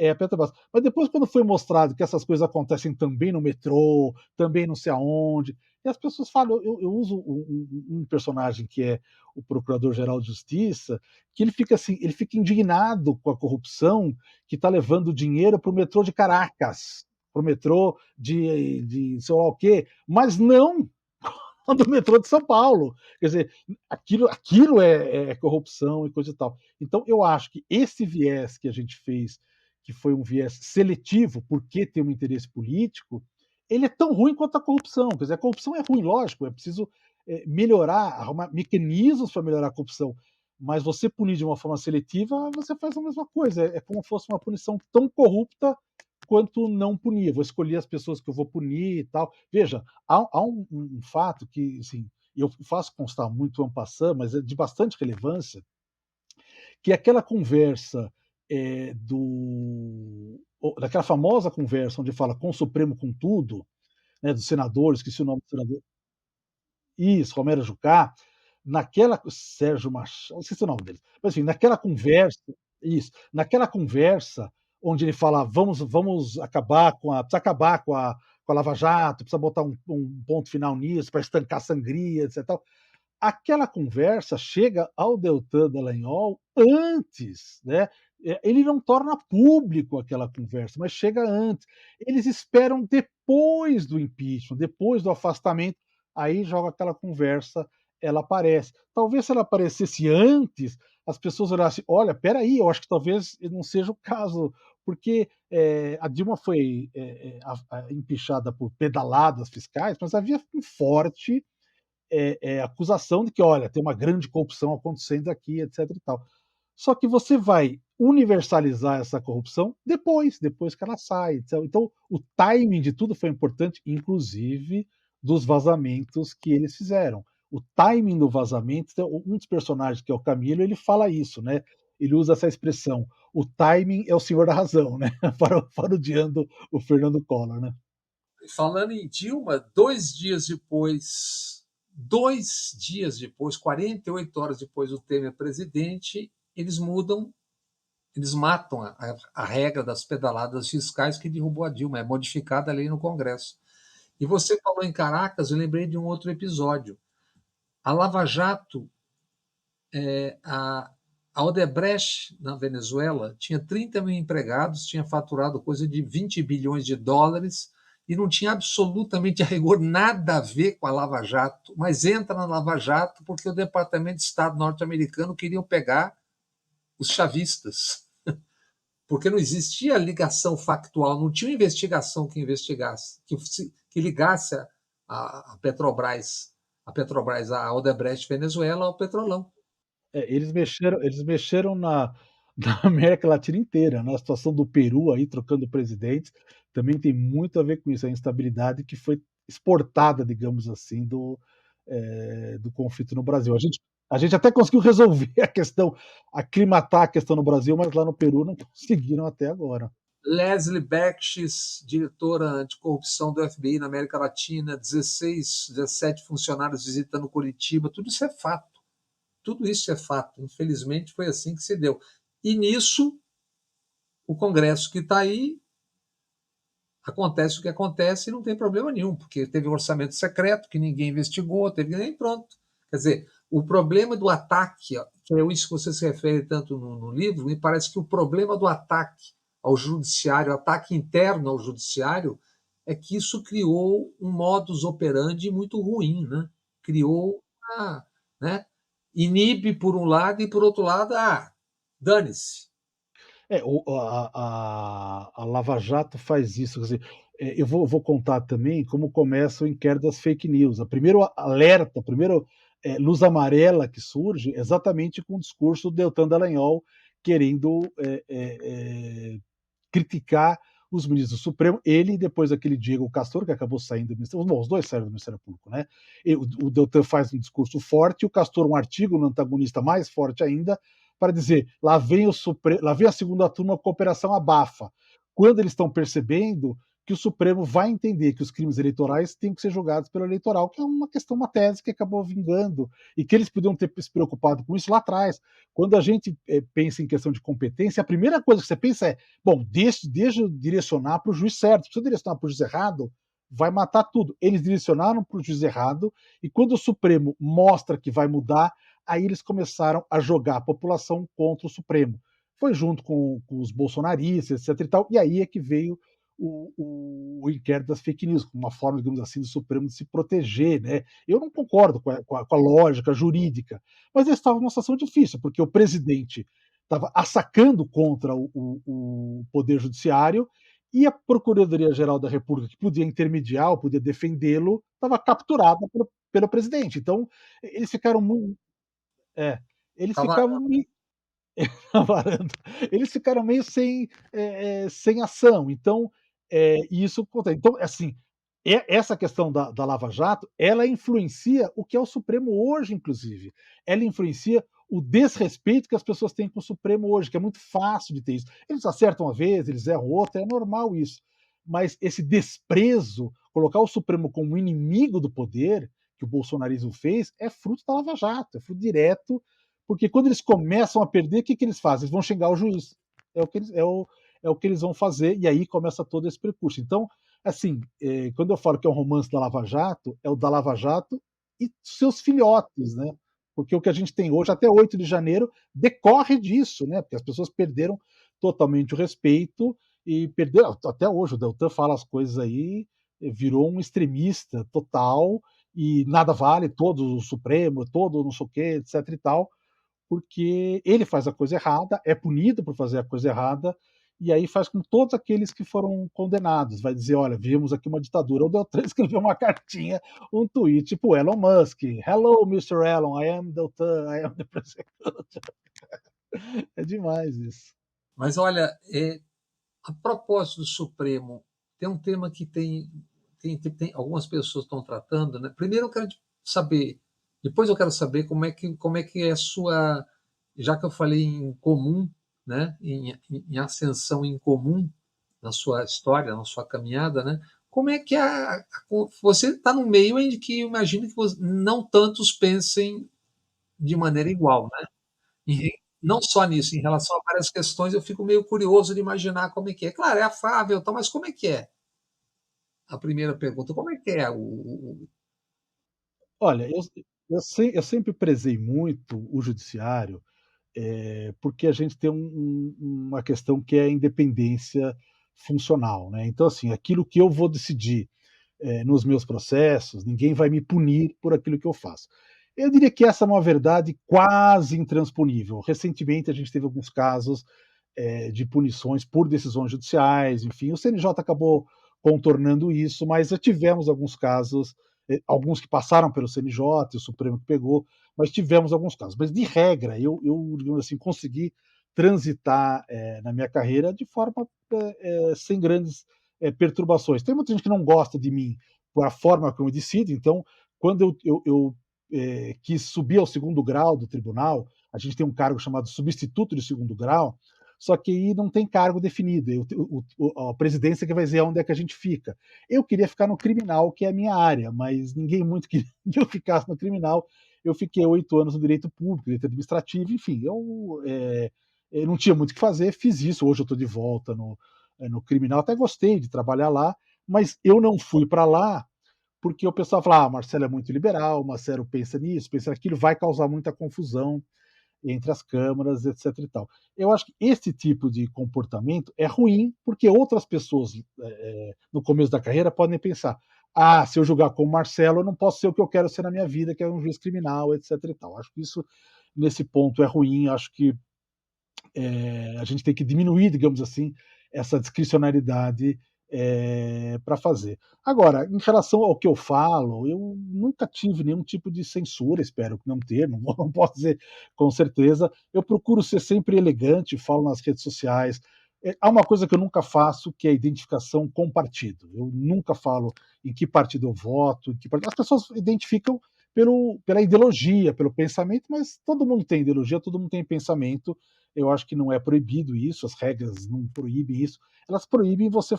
é a Petrobras. Mas depois, quando foi mostrado que essas coisas acontecem também no metrô, também não sei aonde, e as pessoas falam, eu uso um personagem que é o Procurador-Geral de Justiça, que ele fica assim, ele fica indignado com a corrupção que está levando dinheiro para o metrô de Caracas, para o metrô de sei lá o quê, mas não do metrô de São Paulo. Quer dizer, aquilo é corrupção e coisa e tal. Então, eu acho que esse viés que a gente fez, que foi um viés seletivo, porque tem um interesse político, ele é tão ruim quanto a corrupção. Quer dizer, a corrupção é ruim, lógico, é preciso melhorar, arrumar mecanismos para melhorar a corrupção. Mas você punir de uma forma seletiva, você faz a mesma coisa. É como se fosse uma punição tão corrupta quanto não punir. Eu vou escolher as pessoas que eu vou punir e tal. Veja, há um fato que, assim, eu faço constar muito en passant, mas é de bastante relevância, que é aquela conversa daquela famosa conversa onde fala com o Supremo com tudo, né, dos senadores, que se o nome do senador. Isso, Romero Jucá, Sérgio Machado, esqueci o nome dele. Mas assim, naquela conversa, isso, naquela conversa onde ele fala: "Vamos acabar precisa acabar com a Lava Jato, precisa botar um ponto final nisso para estancar a sangria, etc e tal". Aquela conversa chega ao Deltan Dallagnol antes, né, ele não torna público aquela conversa, mas chega antes. Eles esperam depois do impeachment, depois do afastamento, aí joga aquela conversa, ela aparece. Talvez se ela aparecesse antes, as pessoas olhassem: "Olha, espera aí, eu acho que talvez não seja o caso", porque, a Dilma foi, empichada por pedaladas fiscais, mas havia um forte acusação de que, olha, tem uma grande corrupção acontecendo aqui, etc e tal. Só que você vai universalizar essa corrupção depois que ela sai. Então, o timing de tudo foi importante, inclusive dos vazamentos que eles fizeram. O timing do vazamento, então, um dos personagens, que é o Camilo, ele fala isso, né? Ele usa essa expressão: o timing é o senhor da razão, né? Parodiando o Fernando Collor, né? Falando em Dilma, 2 dias depois, 48 horas depois do Temer presidente, eles matam a regra das pedaladas fiscais que derrubou a Dilma, é modificada a lei no Congresso. E você falou em Caracas, eu lembrei de um outro episódio. A Lava Jato, a Odebrecht, na Venezuela, tinha 30 mil empregados, tinha faturado coisa de 20 bilhões de dólares e não tinha absolutamente a rigor nada a ver com a Lava Jato, mas entra na Lava Jato porque o Departamento de Estado norte-americano queria pegar os chavistas, porque não existia ligação factual, não tinha investigação que investigasse, que ligasse a Petrobras, a Odebrecht Venezuela ao Petrolão. Eles mexeram na América Latina inteira, né, a situação do Peru aí trocando presidentes, também tem muito a ver com isso, a instabilidade que foi exportada, digamos assim, do conflito no Brasil. A gente até conseguiu resolver a questão, aclimatar a questão no Brasil, mas lá no Peru não conseguiram até agora. Leslie Becks, diretora anticorrupção do FBI na América Latina, 16, 17 funcionários visitando Curitiba, tudo isso é fato. Tudo isso é fato. Infelizmente foi assim que se deu. E nisso, o Congresso que está aí, acontece o que acontece e não tem problema nenhum, porque teve um orçamento secreto que ninguém investigou, teve nem pronto. Quer dizer, o problema do ataque, que é isso que você se refere tanto no livro, me parece que o problema do ataque ao judiciário, ataque interno ao judiciário, é que isso criou um modus operandi muito ruim, né? Criou, né? Inibe por um lado e por outro lado, dane-se. A Lava Jato faz isso, quer dizer, eu vou contar também como começa o inquérito das fake news. A primeiro alerta, a primeira luz amarela que surge, exatamente com o discurso do Deltan Dallagnol querendo criticar os ministros do Supremo, ele e depois aquele Diego Castor, que acabou saindo do Ministério, bom, os dois saíram do Ministério Público, né? O Deltan faz um discurso forte, e o Castor um artigo no antagonista mais forte ainda, para dizer, lá vem a segunda turma com a Operação Abafa, quando eles estão percebendo que o Supremo vai entender que os crimes eleitorais têm que ser julgados pelo eleitoral, que é uma questão, uma tese que acabou vingando, e que eles podiam ter se preocupado com isso lá atrás. Quando a gente pensa em questão de competência, a primeira coisa que você pensa é, bom, deixa eu direcionar para o juiz certo. Se eu direcionar para o juiz errado, vai matar tudo. Eles direcionaram para o juiz errado, e quando o Supremo mostra que vai mudar, aí eles começaram a jogar a população contra o Supremo. Foi junto com os bolsonaristas, etc. E, tal, e aí é que veio o inquérito das fake news, como uma forma, digamos assim, do Supremo de se proteger. Né? Eu não concordo com a lógica jurídica, mas eles estavam numa situação difícil, porque o presidente estava assacando contra o Poder Judiciário e a Procuradoria-Geral da República, que podia intermediar, podia defendê-lo, estava capturada pelo presidente. Então, eles ficaram muito. É, eles Tava, ficavam na varanda. Eles ficaram meio sem ação. Então, isso acontece. Então, assim, essa questão da Lava Jato, ela influencia o que é o Supremo hoje, inclusive. Ela influencia o desrespeito que as pessoas têm com o Supremo hoje, que é muito fácil de ter isso. Eles acertam uma vez, eles erram outra, é normal isso. Mas esse desprezo, colocar o Supremo como inimigo do poder, que o bolsonarismo fez, é fruto da Lava Jato, é fruto direto, porque quando eles começam a perder, o que eles fazem? Eles vão xingar o juiz. É o que eles vão fazer, e aí começa todo esse percurso. Então, assim, quando eu falo que é um romance da Lava Jato, é o da Lava Jato e seus filhotes, né? Porque o que a gente tem hoje, até 8 de janeiro, decorre disso, né? Porque as pessoas perderam totalmente o respeito e perderam, até hoje, o Deltan fala as coisas aí, virou um extremista total e nada vale, todo o Supremo, todo não sei o quê, etc e tal, porque ele faz a coisa errada, é punido por fazer a coisa errada, e aí faz com todos aqueles que foram condenados. Vai dizer, olha, vimos aqui uma ditadura. O Deltan escreveu uma cartinha, um tweet, tipo Elon Musk, Hello, Mr. Elon, I am Deltan, I am the president. É demais isso. Mas olha, a propósito do Supremo, tem um tema que tem algumas pessoas estão tratando, né. Primeiro eu quero saber, depois eu quero saber como é que é a sua, já que eu falei em comum, né, em ascensão em comum na sua história, na sua caminhada, né, como é que você está no meio em que eu imagino que não tantos pensem de maneira igual, né. Não só nisso, em relação a várias questões, eu fico meio curioso de imaginar como é que é. Claro, é afável, tal, mas como é que é? A primeira pergunta, como é que é Olha, eu sempre prezei muito o judiciário, porque a gente tem uma questão que é a independência funcional, né. Então, assim, aquilo que eu vou decidir, nos meus processos, ninguém vai me punir por aquilo que eu faço. Eu diria que essa é uma verdade quase intransponível. Recentemente a gente teve alguns casos, de punições por decisões judiciais, enfim, o CNJ acabou contornando isso, mas já tivemos alguns casos, alguns que passaram pelo CNJ, o Supremo que pegou, mas tivemos alguns casos. Mas de regra, digamos assim, consegui transitar, na minha carreira de forma, sem grandes, perturbações. Tem muita gente que não gosta de mim por a forma como eu decido, então, quando quis subir ao segundo grau do tribunal, a gente tem um cargo chamado substituto de segundo grau, só que aí não tem cargo definido, a presidência que vai dizer onde é que a gente fica. Eu queria ficar no criminal, que é a minha área, mas ninguém muito queria que eu ficasse no criminal. Eu fiquei 8 anos no direito público, direito administrativo, enfim, eu não tinha muito o que fazer, fiz isso. Hoje eu estou de volta no criminal, até gostei de trabalhar lá, mas eu não fui para lá porque o pessoal fala: ah, Marcelo é muito liberal, Marcelo pensa nisso, pensa naquilo, vai causar muita confusão entre as câmaras, etc. e tal. Eu acho que esse tipo de comportamento é ruim, porque outras pessoas, no começo da carreira, podem pensar: ah, se eu julgar como Marcelo, eu não posso ser o que eu quero ser na minha vida, que é um juiz criminal, etc. e tal. Acho que isso, nesse ponto, é ruim. Acho que a gente tem que diminuir, digamos assim, essa discricionariedade para fazer. Agora, em relação ao que eu falo, eu nunca tive nenhum tipo de censura, espero não ter, não, não posso dizer com certeza. Eu procuro ser sempre elegante, falo nas redes sociais. Há uma coisa que eu nunca faço, que é a identificação com partido. Eu nunca falo em que partido eu voto, em que partido. As pessoas identificam pela ideologia, pelo pensamento, mas todo mundo tem ideologia, todo mundo tem pensamento. Eu acho que não é proibido isso, as regras não proíbem isso. Elas proíbem você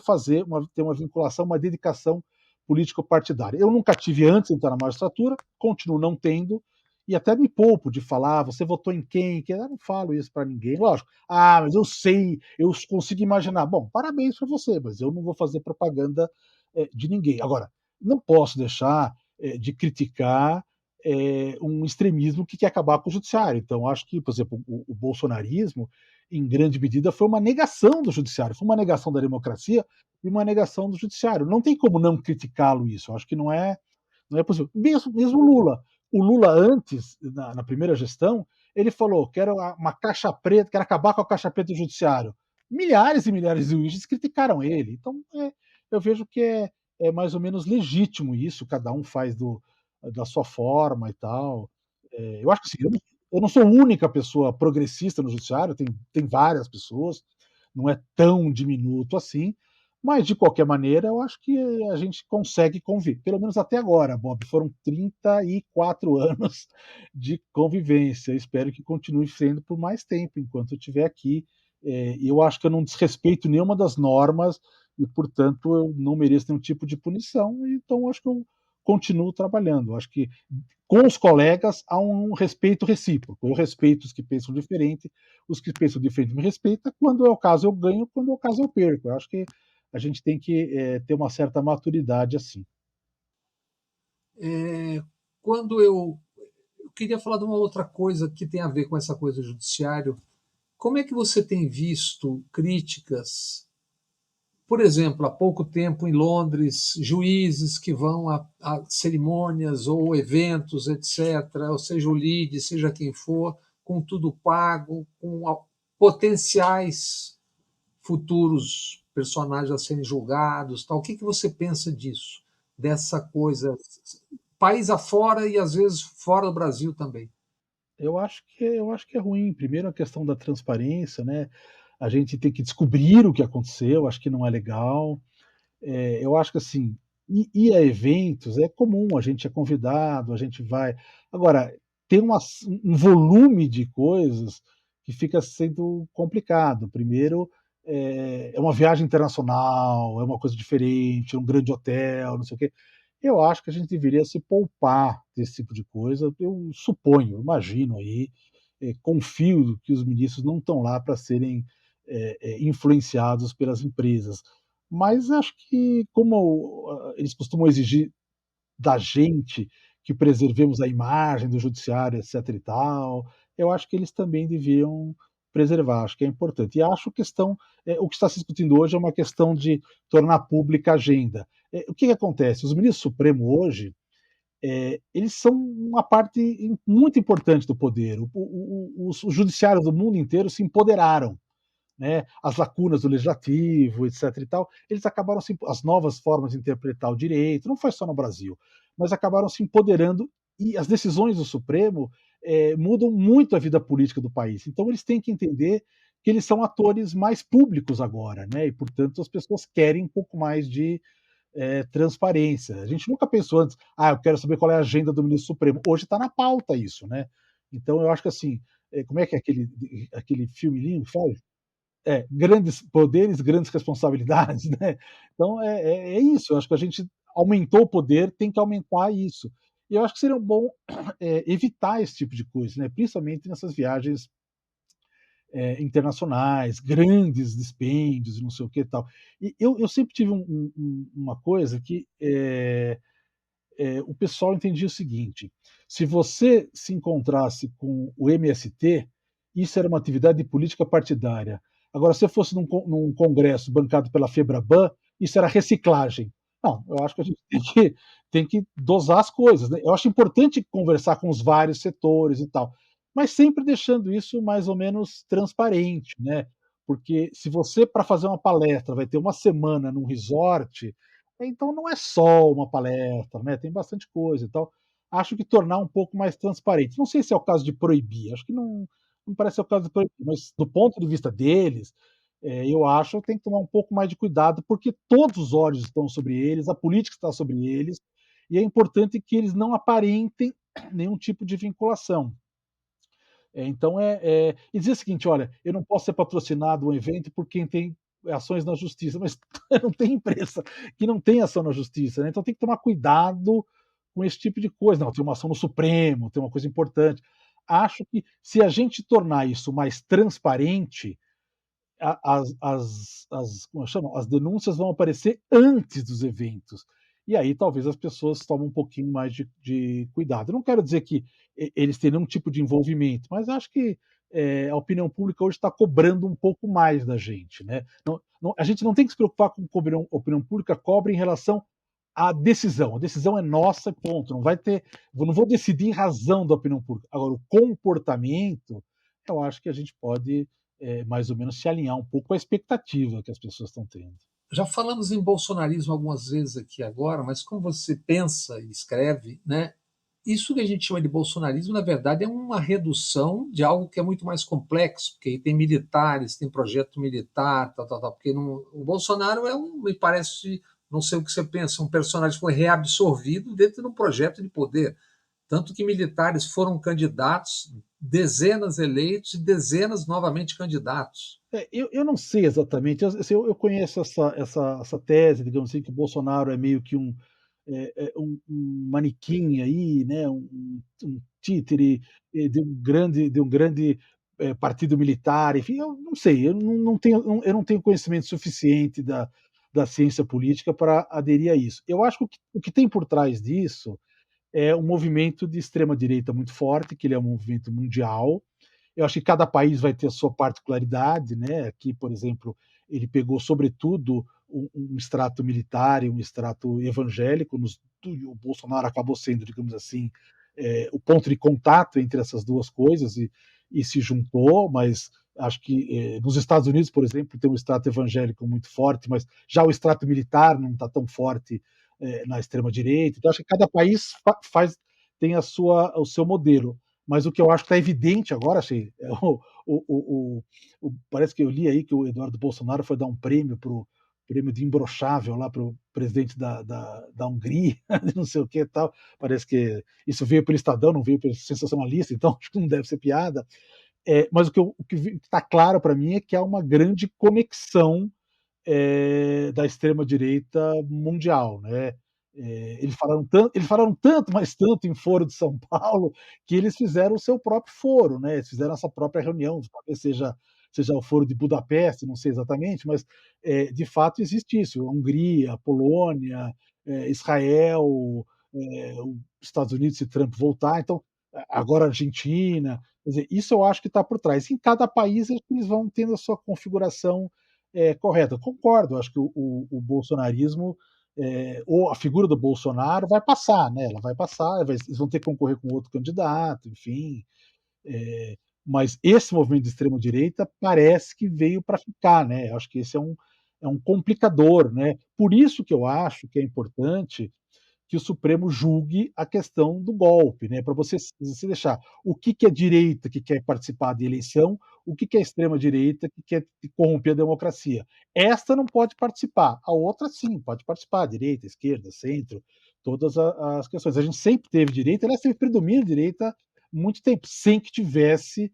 ter uma vinculação, uma dedicação político-partidária. Eu nunca tive antes de entrar na magistratura, continuo não tendo, e até me poupo de falar, você votou em quem? Eu não falo isso para ninguém. Lógico, ah, mas eu sei, eu consigo imaginar. Bom, parabéns para você, mas eu não vou fazer propaganda de ninguém. Agora, não posso deixar de criticar um extremismo que quer acabar com o judiciário. Então, acho que, por exemplo, o bolsonarismo, em grande medida, foi uma negação do judiciário, foi uma negação da democracia e uma negação do judiciário. Não tem como não criticá-lo isso. Acho que não é possível. Mesmo o Lula. O Lula, antes, na primeira gestão, ele falou: quero uma caixa preta, quero acabar com a caixa preta do judiciário. Milhares e milhares de juízes criticaram ele. Então, eu vejo que é mais ou menos legítimo isso, cada um faz da sua forma e tal. Eu acho que assim, eu não sou a única pessoa progressista no judiciário, tem várias pessoas, não é tão diminuto assim, mas de qualquer maneira eu acho que a gente consegue conviver, pelo menos até agora, Bob, foram 34 anos de convivência, espero que continue sendo por mais tempo, enquanto eu estiver aqui. Eu acho que eu não desrespeito nenhuma das normas e, portanto, eu não mereço nenhum tipo de punição, então acho que eu continuo trabalhando. Acho que com os colegas há um respeito recíproco. Eu respeito os que pensam diferente, os que pensam diferente me respeitam. Quando é o caso, eu ganho, quando é o caso, eu perco. Eu acho que a gente tem que ter uma certa maturidade assim. é, quando eu queria falar de uma outra coisa que tem a ver com essa coisa do judiciário. Como é que você tem visto críticas, por exemplo, há pouco tempo em Londres, juízes que vão a cerimônias ou eventos, etc., ou seja o lead, seja quem for, com tudo pago, com potenciais futuros personagens a serem julgados, tal. O que você pensa disso? Dessa coisa, país afora e às vezes fora do Brasil também. Eu acho que é ruim. Primeiro a questão da transparência, né? a gente tem que descobrir o que aconteceu, acho que não é legal. Eu acho que assim, ir a eventos é comum, a gente é convidado, a gente vai. Agora, tem um volume de coisas que fica sendo complicado. Primeiro, é uma viagem internacional, é uma coisa diferente, é um grande hotel, não sei o quê. Eu acho que a gente deveria se poupar desse tipo de coisa. Eu suponho, imagino aí, confio que os ministros não estão lá para serem influenciados pelas empresas. Mas acho que, como eles costumam exigir da gente que preservemos a imagem do judiciário, etc. e tal, eu acho que eles também deviam preservar, acho que é importante. E acho questão, o que está se discutindo hoje é uma questão de tornar pública a agenda. O que, que acontece? Os ministros supremos hoje, eles são uma parte muito importante do poder. Os judiciários do mundo inteiro se empoderaram, né, as lacunas do legislativo, etc. e tal, eles acabaram se, as novas formas de interpretar o direito, não foi só no Brasil, mas acabaram se empoderando e as decisões do Supremo mudam muito a vida política do país. Então eles têm que entender que eles são atores mais públicos agora, né? E portanto as pessoas querem um pouco mais de transparência. A gente nunca pensou antes, eu quero saber qual é a agenda do ministro Supremo. Hoje está na pauta isso, né? Então eu acho que assim, como é que é aquele filme lindo que fala? Grandes poderes, grandes responsabilidades, né. Então é isso, eu acho que a gente aumentou o poder, tem que aumentar isso. E eu acho que seria bom, evitar esse tipo de coisa, né, principalmente nessas viagens, internacionais, grandes dispêndios e não sei o que e tal. E eu sempre tive uma coisa que, o pessoal entendia o seguinte: se você se encontrasse com o MST, isso era uma atividade de política partidária. Agora, se fosse num congresso bancado pela Febraban, isso era reciclagem. Não, eu acho que a gente tem que dosar as coisas, né? Eu acho importante conversar com os vários setores e tal, mas sempre deixando isso mais ou menos transparente, né? Porque se você, para fazer uma palestra, vai ter uma semana num resort, então não é só uma palestra, né, tem bastante coisa e tal. Acho que tornar um pouco mais transparente. Não sei se é o caso de proibir, acho que não parece ser o caso de proibir, mas do ponto de vista deles, eu acho que tem que tomar um pouco mais de cuidado, porque todos os olhos estão sobre eles, a política está sobre eles, e é importante que eles não aparentem nenhum tipo de vinculação. Então e dizer o seguinte: "Olha, eu não posso ser patrocinado um evento por quem tem ações na justiça", mas não tem empresa que não tem ação na justiça, né, então tem que tomar cuidado com esse tipo de coisa. Não, tem uma ação no Supremo, tem uma coisa importante. Acho que se a gente tornar isso mais transparente, como chama? As denúncias vão aparecer antes dos eventos. E aí talvez as pessoas tomem um pouquinho mais de cuidado. Eu não quero dizer que eles têm nenhum tipo de envolvimento, mas acho que a opinião pública hoje está cobrando um pouco mais da gente, né? A gente não tem que se preocupar com o que a opinião pública cobra em relação à decisão. A decisão é nossa, ponto. Não vai ter, eu não vou decidir em razão da opinião pública. Agora, o comportamento, eu acho que a gente pode mais ou menos se alinhar um pouco com a expectativa que as pessoas estão tendo. Já falamos em bolsonarismo algumas vezes aqui agora, mas como você pensa e escreve, né? Isso que a gente chama de bolsonarismo, na verdade, é uma redução de algo que é muito mais complexo, porque aí tem militares, tem projeto militar, tal, tal, tal. Porque não, o Bolsonaro me parece, não sei o que você pensa, um personagem que foi reabsorvido dentro de um projeto de poder. Tanto que militares foram candidatos, dezenas eleitos e dezenas novamente candidatos. Eu não sei exatamente, assim, eu conheço essa tese, digamos assim, que o Bolsonaro é meio que um manequim aí, né, um títere de um grande partido militar, enfim, eu não sei, eu não tenho conhecimento suficiente da ciência política para aderir a isso. Eu acho que o que tem por trás disso é um movimento de extrema direita muito forte, que ele é um movimento mundial. Eu acho que cada país vai ter a sua particularidade, né? Aqui, por exemplo, ele pegou sobretudo um extrato militar e um extrato evangélico. O Bolsonaro acabou sendo, digamos assim, o ponto de contato entre essas duas coisas e se juntou, mas acho que nos Estados Unidos, por exemplo, tem um extrato evangélico muito forte, mas já o extrato militar não está tão forte na extrema direita. Então acho que cada país tem o seu modelo. Mas o que eu acho que está evidente agora, achei, parece que eu li aí que o Eduardo Bolsonaro foi dar um prêmio prêmio de imbrochável lá para o presidente da Hungria, não sei o que e tal. Parece que isso veio pelo Estadão, não veio pelo sensacionalista, então acho que não deve ser piada. Mas o que está claro para mim é que há uma grande conexão da extrema-direita mundial. Né? Eles falaram tanto, mas tanto em foro de São Paulo, que eles fizeram o seu próprio foro, né? Eles fizeram essa própria reunião, talvez seja o foro de Budapeste, não sei exatamente, mas de fato existe isso. Hungria, Polônia, Israel, os Estados Unidos, se Trump voltar, então agora a Argentina. Quer dizer, isso eu acho que está por trás. Em cada país eles vão tendo a sua configuração correta. Concordo, acho que o bolsonarismo, ou a figura do Bolsonaro vai passar, né? Ela vai passar, eles vão ter que concorrer com outro candidato, enfim. É, mas esse movimento de extrema direita parece que veio para ficar, né? Eu acho que esse é um complicador, né? Por isso que eu acho que é importante que o Supremo julgue a questão do golpe, né? Para você deixar o que é direita que quer participar de eleição, o que é extrema direita que quer corromper a democracia. Esta não pode participar, a outra sim pode participar, direita, esquerda, centro, todas as questões. A gente sempre teve direita, ela sempre predomina a direita muito tempo, sem que tivesse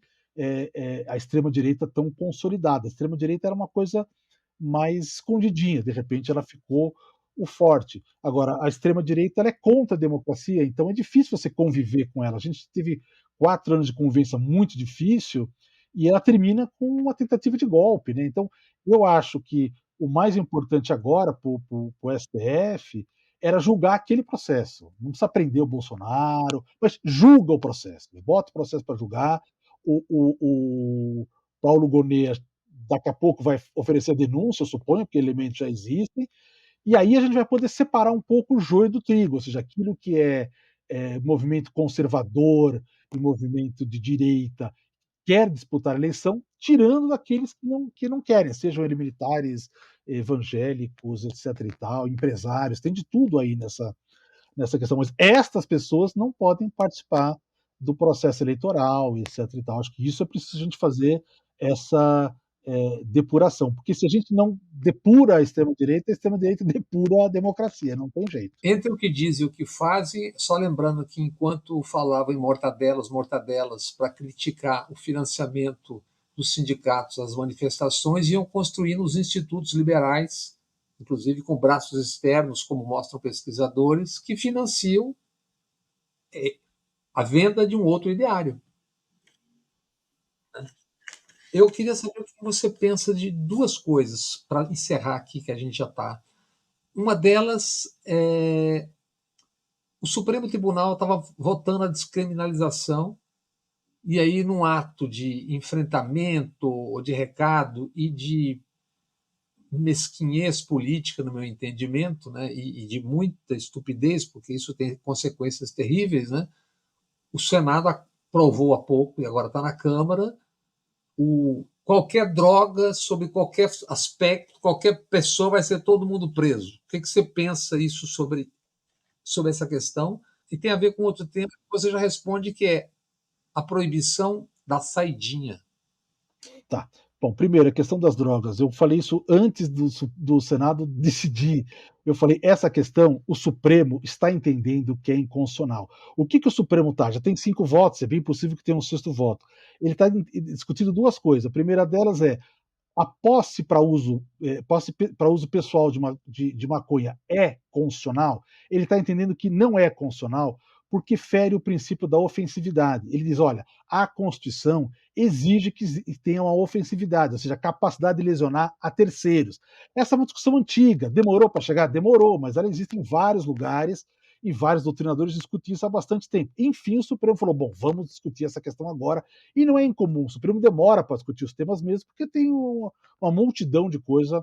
a extrema direita tão consolidada. A extrema direita era uma coisa mais escondidinha, de repente ela ficou o forte. Agora, a extrema-direita ela é contra a democracia, então é difícil você conviver com ela. A gente teve 4 anos de convivência muito difícil e ela termina com uma tentativa de golpe. Né? Então, eu acho que o mais importante agora para o STF era julgar aquele processo. Não precisa prender o Bolsonaro, mas julga o processo. Bota o processo para julgar. O Paulo Gonet daqui a pouco vai oferecer denúncia, eu suponho, porque elementos já existem, e aí a gente vai poder separar um pouco o joio do trigo, ou seja, aquilo que é movimento conservador e movimento de direita quer disputar a eleição, tirando daqueles que não querem, sejam eles militares, evangélicos, etc. e tal, empresários, tem de tudo aí nessa questão. Mas estas pessoas não podem participar do processo eleitoral, etc. e tal. Acho que isso é preciso a gente fazer essa depuração, porque se a gente não depura a extrema-direita depura a democracia, não tem jeito. Entre o que dizem e o que fazem, só lembrando que enquanto falavam em mortadelas, mortadelas, para criticar o financiamento dos sindicatos, as manifestações, iam construindo os institutos liberais, inclusive com braços externos, como mostram pesquisadores, que financiam a venda de um outro ideário. Eu queria saber o que você pensa de duas coisas, para encerrar aqui, que a gente já está. Uma delas é o Supremo Tribunal estava votando a descriminalização, e aí, num ato de enfrentamento ou de recado e de mesquinhez política, no meu entendimento, né, e de muita estupidez, porque isso tem consequências terríveis, né, o Senado aprovou há pouco, e agora está na Câmara, qualquer droga, sobre qualquer aspecto, qualquer pessoa vai ser todo mundo preso. O que você pensa isso sobre essa questão? E tem a ver com outro tema que você já responde, que é a proibição da saidinha. Tá. Bom, primeiro, a questão das drogas. Eu falei isso antes do Senado decidir. Eu falei, essa questão, o Supremo está entendendo que é inconstitucional. O que o Supremo está? Já tem 5 votos, é bem possível que tenha um sexto voto. Ele está discutindo duas coisas. A primeira delas é a posse para uso pessoal de maconha é constitucional. Ele está entendendo que não é constitucional porque fere o princípio da ofensividade. Ele diz: olha, a Constituição exige que tenha uma ofensividade, ou seja, a capacidade de lesionar a terceiros. Essa é uma discussão antiga. Demorou para chegar? Demorou, mas ela existe em vários lugares e vários doutrinadores discutem isso há bastante tempo. Enfim, o Supremo falou: bom, vamos discutir essa questão agora. E não é incomum, o Supremo demora para discutir os temas mesmo, porque tem uma multidão de coisa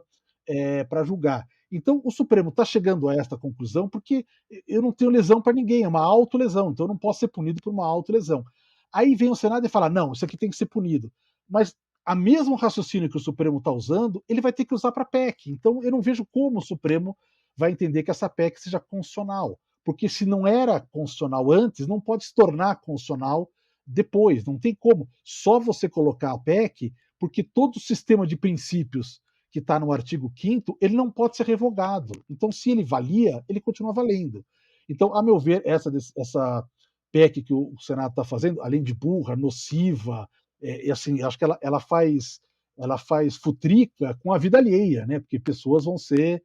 para julgar. Então, o Supremo está chegando a esta conclusão porque eu não tenho lesão para ninguém, é uma autolesão, então eu não posso ser punido por uma autolesão. Aí vem o Senado e fala: não, isso aqui tem que ser punido. Mas a mesmo raciocínio que o Supremo está usando, ele vai ter que usar para a PEC. Então, eu não vejo como o Supremo vai entender que essa PEC seja constitucional. Porque se não era constitucional antes, não pode se tornar constitucional depois, não tem como. Só você colocar a PEC, porque todo o sistema de princípios que está no artigo 5º, ele não pode ser revogado. Então, se ele valia, ele continua valendo. Então, a meu ver, essa PEC que o Senado está fazendo, além de burra, nociva, e assim, acho que ela faz futrica com a vida alheia, né? Porque pessoas vão ser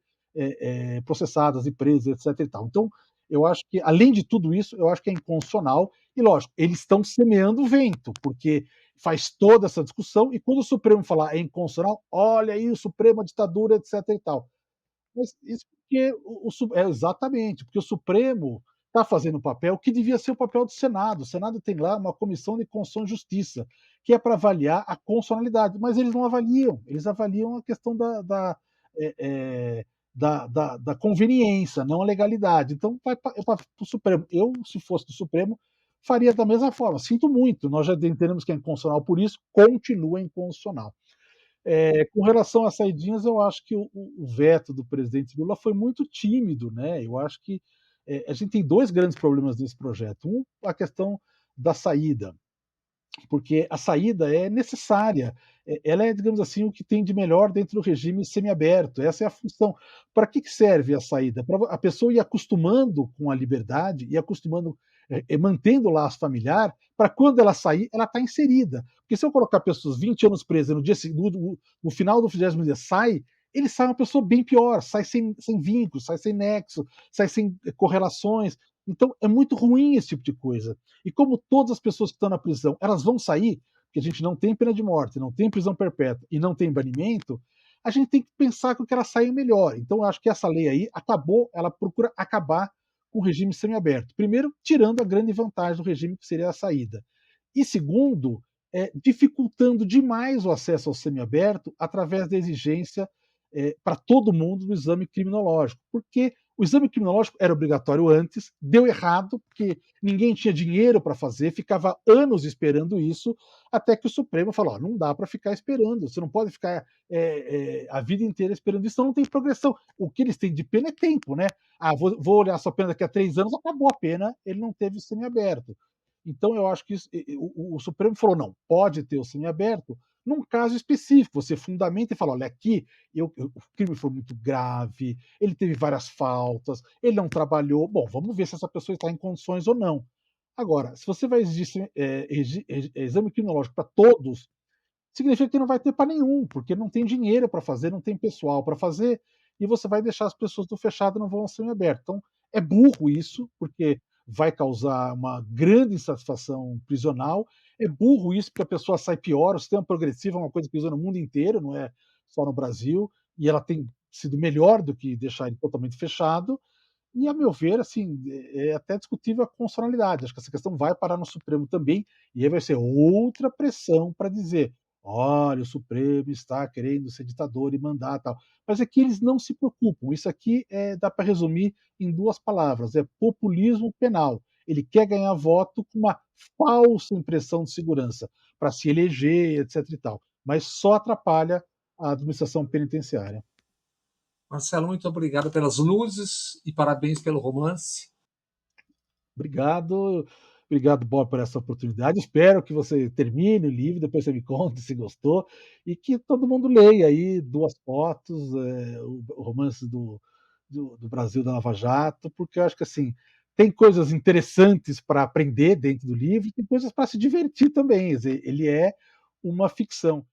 processadas e presas, etc. E tal. Então, eu acho que, além de tudo isso, eu acho que é inconstitucional. E, lógico, eles estão semeando o vento, porque faz toda essa discussão, e quando o Supremo falar é inconstitucional, olha aí o Supremo, a ditadura, etc. E tal. Mas isso porque exatamente, porque o Supremo está fazendo o papel que devia ser o papel do Senado. O Senado tem lá uma comissão de Constituição e Justiça, que é para avaliar a constitucionalidade, mas eles não avaliam, eles avaliam a questão eh, eh, da conveniência, não a legalidade. Então, vai para o Supremo. Eu, se fosse do Supremo, faria da mesma forma. Sinto muito, nós já entendemos que é inconstitucional, por isso, continua inconstitucional. Com relação às saidinhas, eu acho que o veto do presidente Lula foi muito tímido, né? Eu acho que a gente tem dois grandes problemas nesse projeto. Um, a questão da saída, porque a saída é necessária. Ela é, digamos assim, o que tem de melhor dentro do regime semiaberto. Essa é a função. Para que serve a saída? Para a pessoa ir acostumando com a liberdade, ir acostumando, mantendo o laço familiar, para quando ela sair, ela está inserida. Porque se eu colocar pessoas 20 anos presas no dia no final do 20º dia sai, ele sai uma pessoa bem pior, sai sem vínculos, sai sem nexo, sai sem correlações. Então é muito ruim esse tipo de coisa. E como todas as pessoas que estão na prisão, elas vão sair, porque a gente não tem pena de morte, não tem prisão perpétua e não tem banimento, a gente tem que pensar que elas saem melhor. Então, eu acho que essa lei aí acabou, ela procura acabar com o regime semiaberto. Primeiro, tirando a grande vantagem do regime, que seria a saída. E segundo, dificultando demais o acesso ao semiaberto através da exigência para todo mundo do exame criminológico. Porque o exame criminológico era obrigatório antes, deu errado, porque ninguém tinha dinheiro para fazer, ficava anos esperando isso, até que o Supremo falou: não dá para ficar esperando, você não pode ficar a vida inteira esperando isso, não tem progressão. O que eles têm de pena é tempo, né? Vou olhar sua pena daqui a 3 anos, acabou a pena, ele não teve o semiaberto. Então, eu acho que o Supremo falou: não, pode ter o semiaberto num caso específico. Você fundamenta e fala: olha, aqui o crime foi muito grave, ele teve várias faltas, ele não trabalhou. Bom, vamos ver se essa pessoa está em condições ou não. Agora, se você vai exigir exame criminológico para todos, significa que não vai ter para nenhum, porque não tem dinheiro para fazer, não tem pessoal para fazer, e você vai deixar as pessoas do fechado não vão ao semiaberto. Então, é burro isso, porque vai causar uma grande insatisfação prisional. É burro isso, porque a pessoa sai pior. O sistema progressivo é uma coisa que usa no mundo inteiro, não é só no Brasil, e ela tem sido melhor do que deixar ele totalmente fechado. E, a meu ver, assim, é até discutível a constitucionalidade. Acho que essa questão vai parar no Supremo também, e aí vai ser outra pressão para dizer: olha, o Supremo está querendo ser ditador e mandar tal. Mas é que eles não se preocupam. Isso aqui dá para resumir em 2 palavras: é populismo penal. Ele quer ganhar voto com uma falsa impressão de segurança para se eleger, etc. e tal. Mas só atrapalha a administração penitenciária. Marcelo, muito obrigado pelas luzes e parabéns pelo romance. Obrigado, obrigado, Bob, por essa oportunidade. Espero que você termine o livro, depois você me conta se gostou, e que todo mundo leia aí Duas Fotos, o romance do Brasil da Lava Jato, porque eu acho que assim tem coisas interessantes para aprender dentro do livro, e tem coisas para se divertir também. Quer dizer, ele é uma ficção.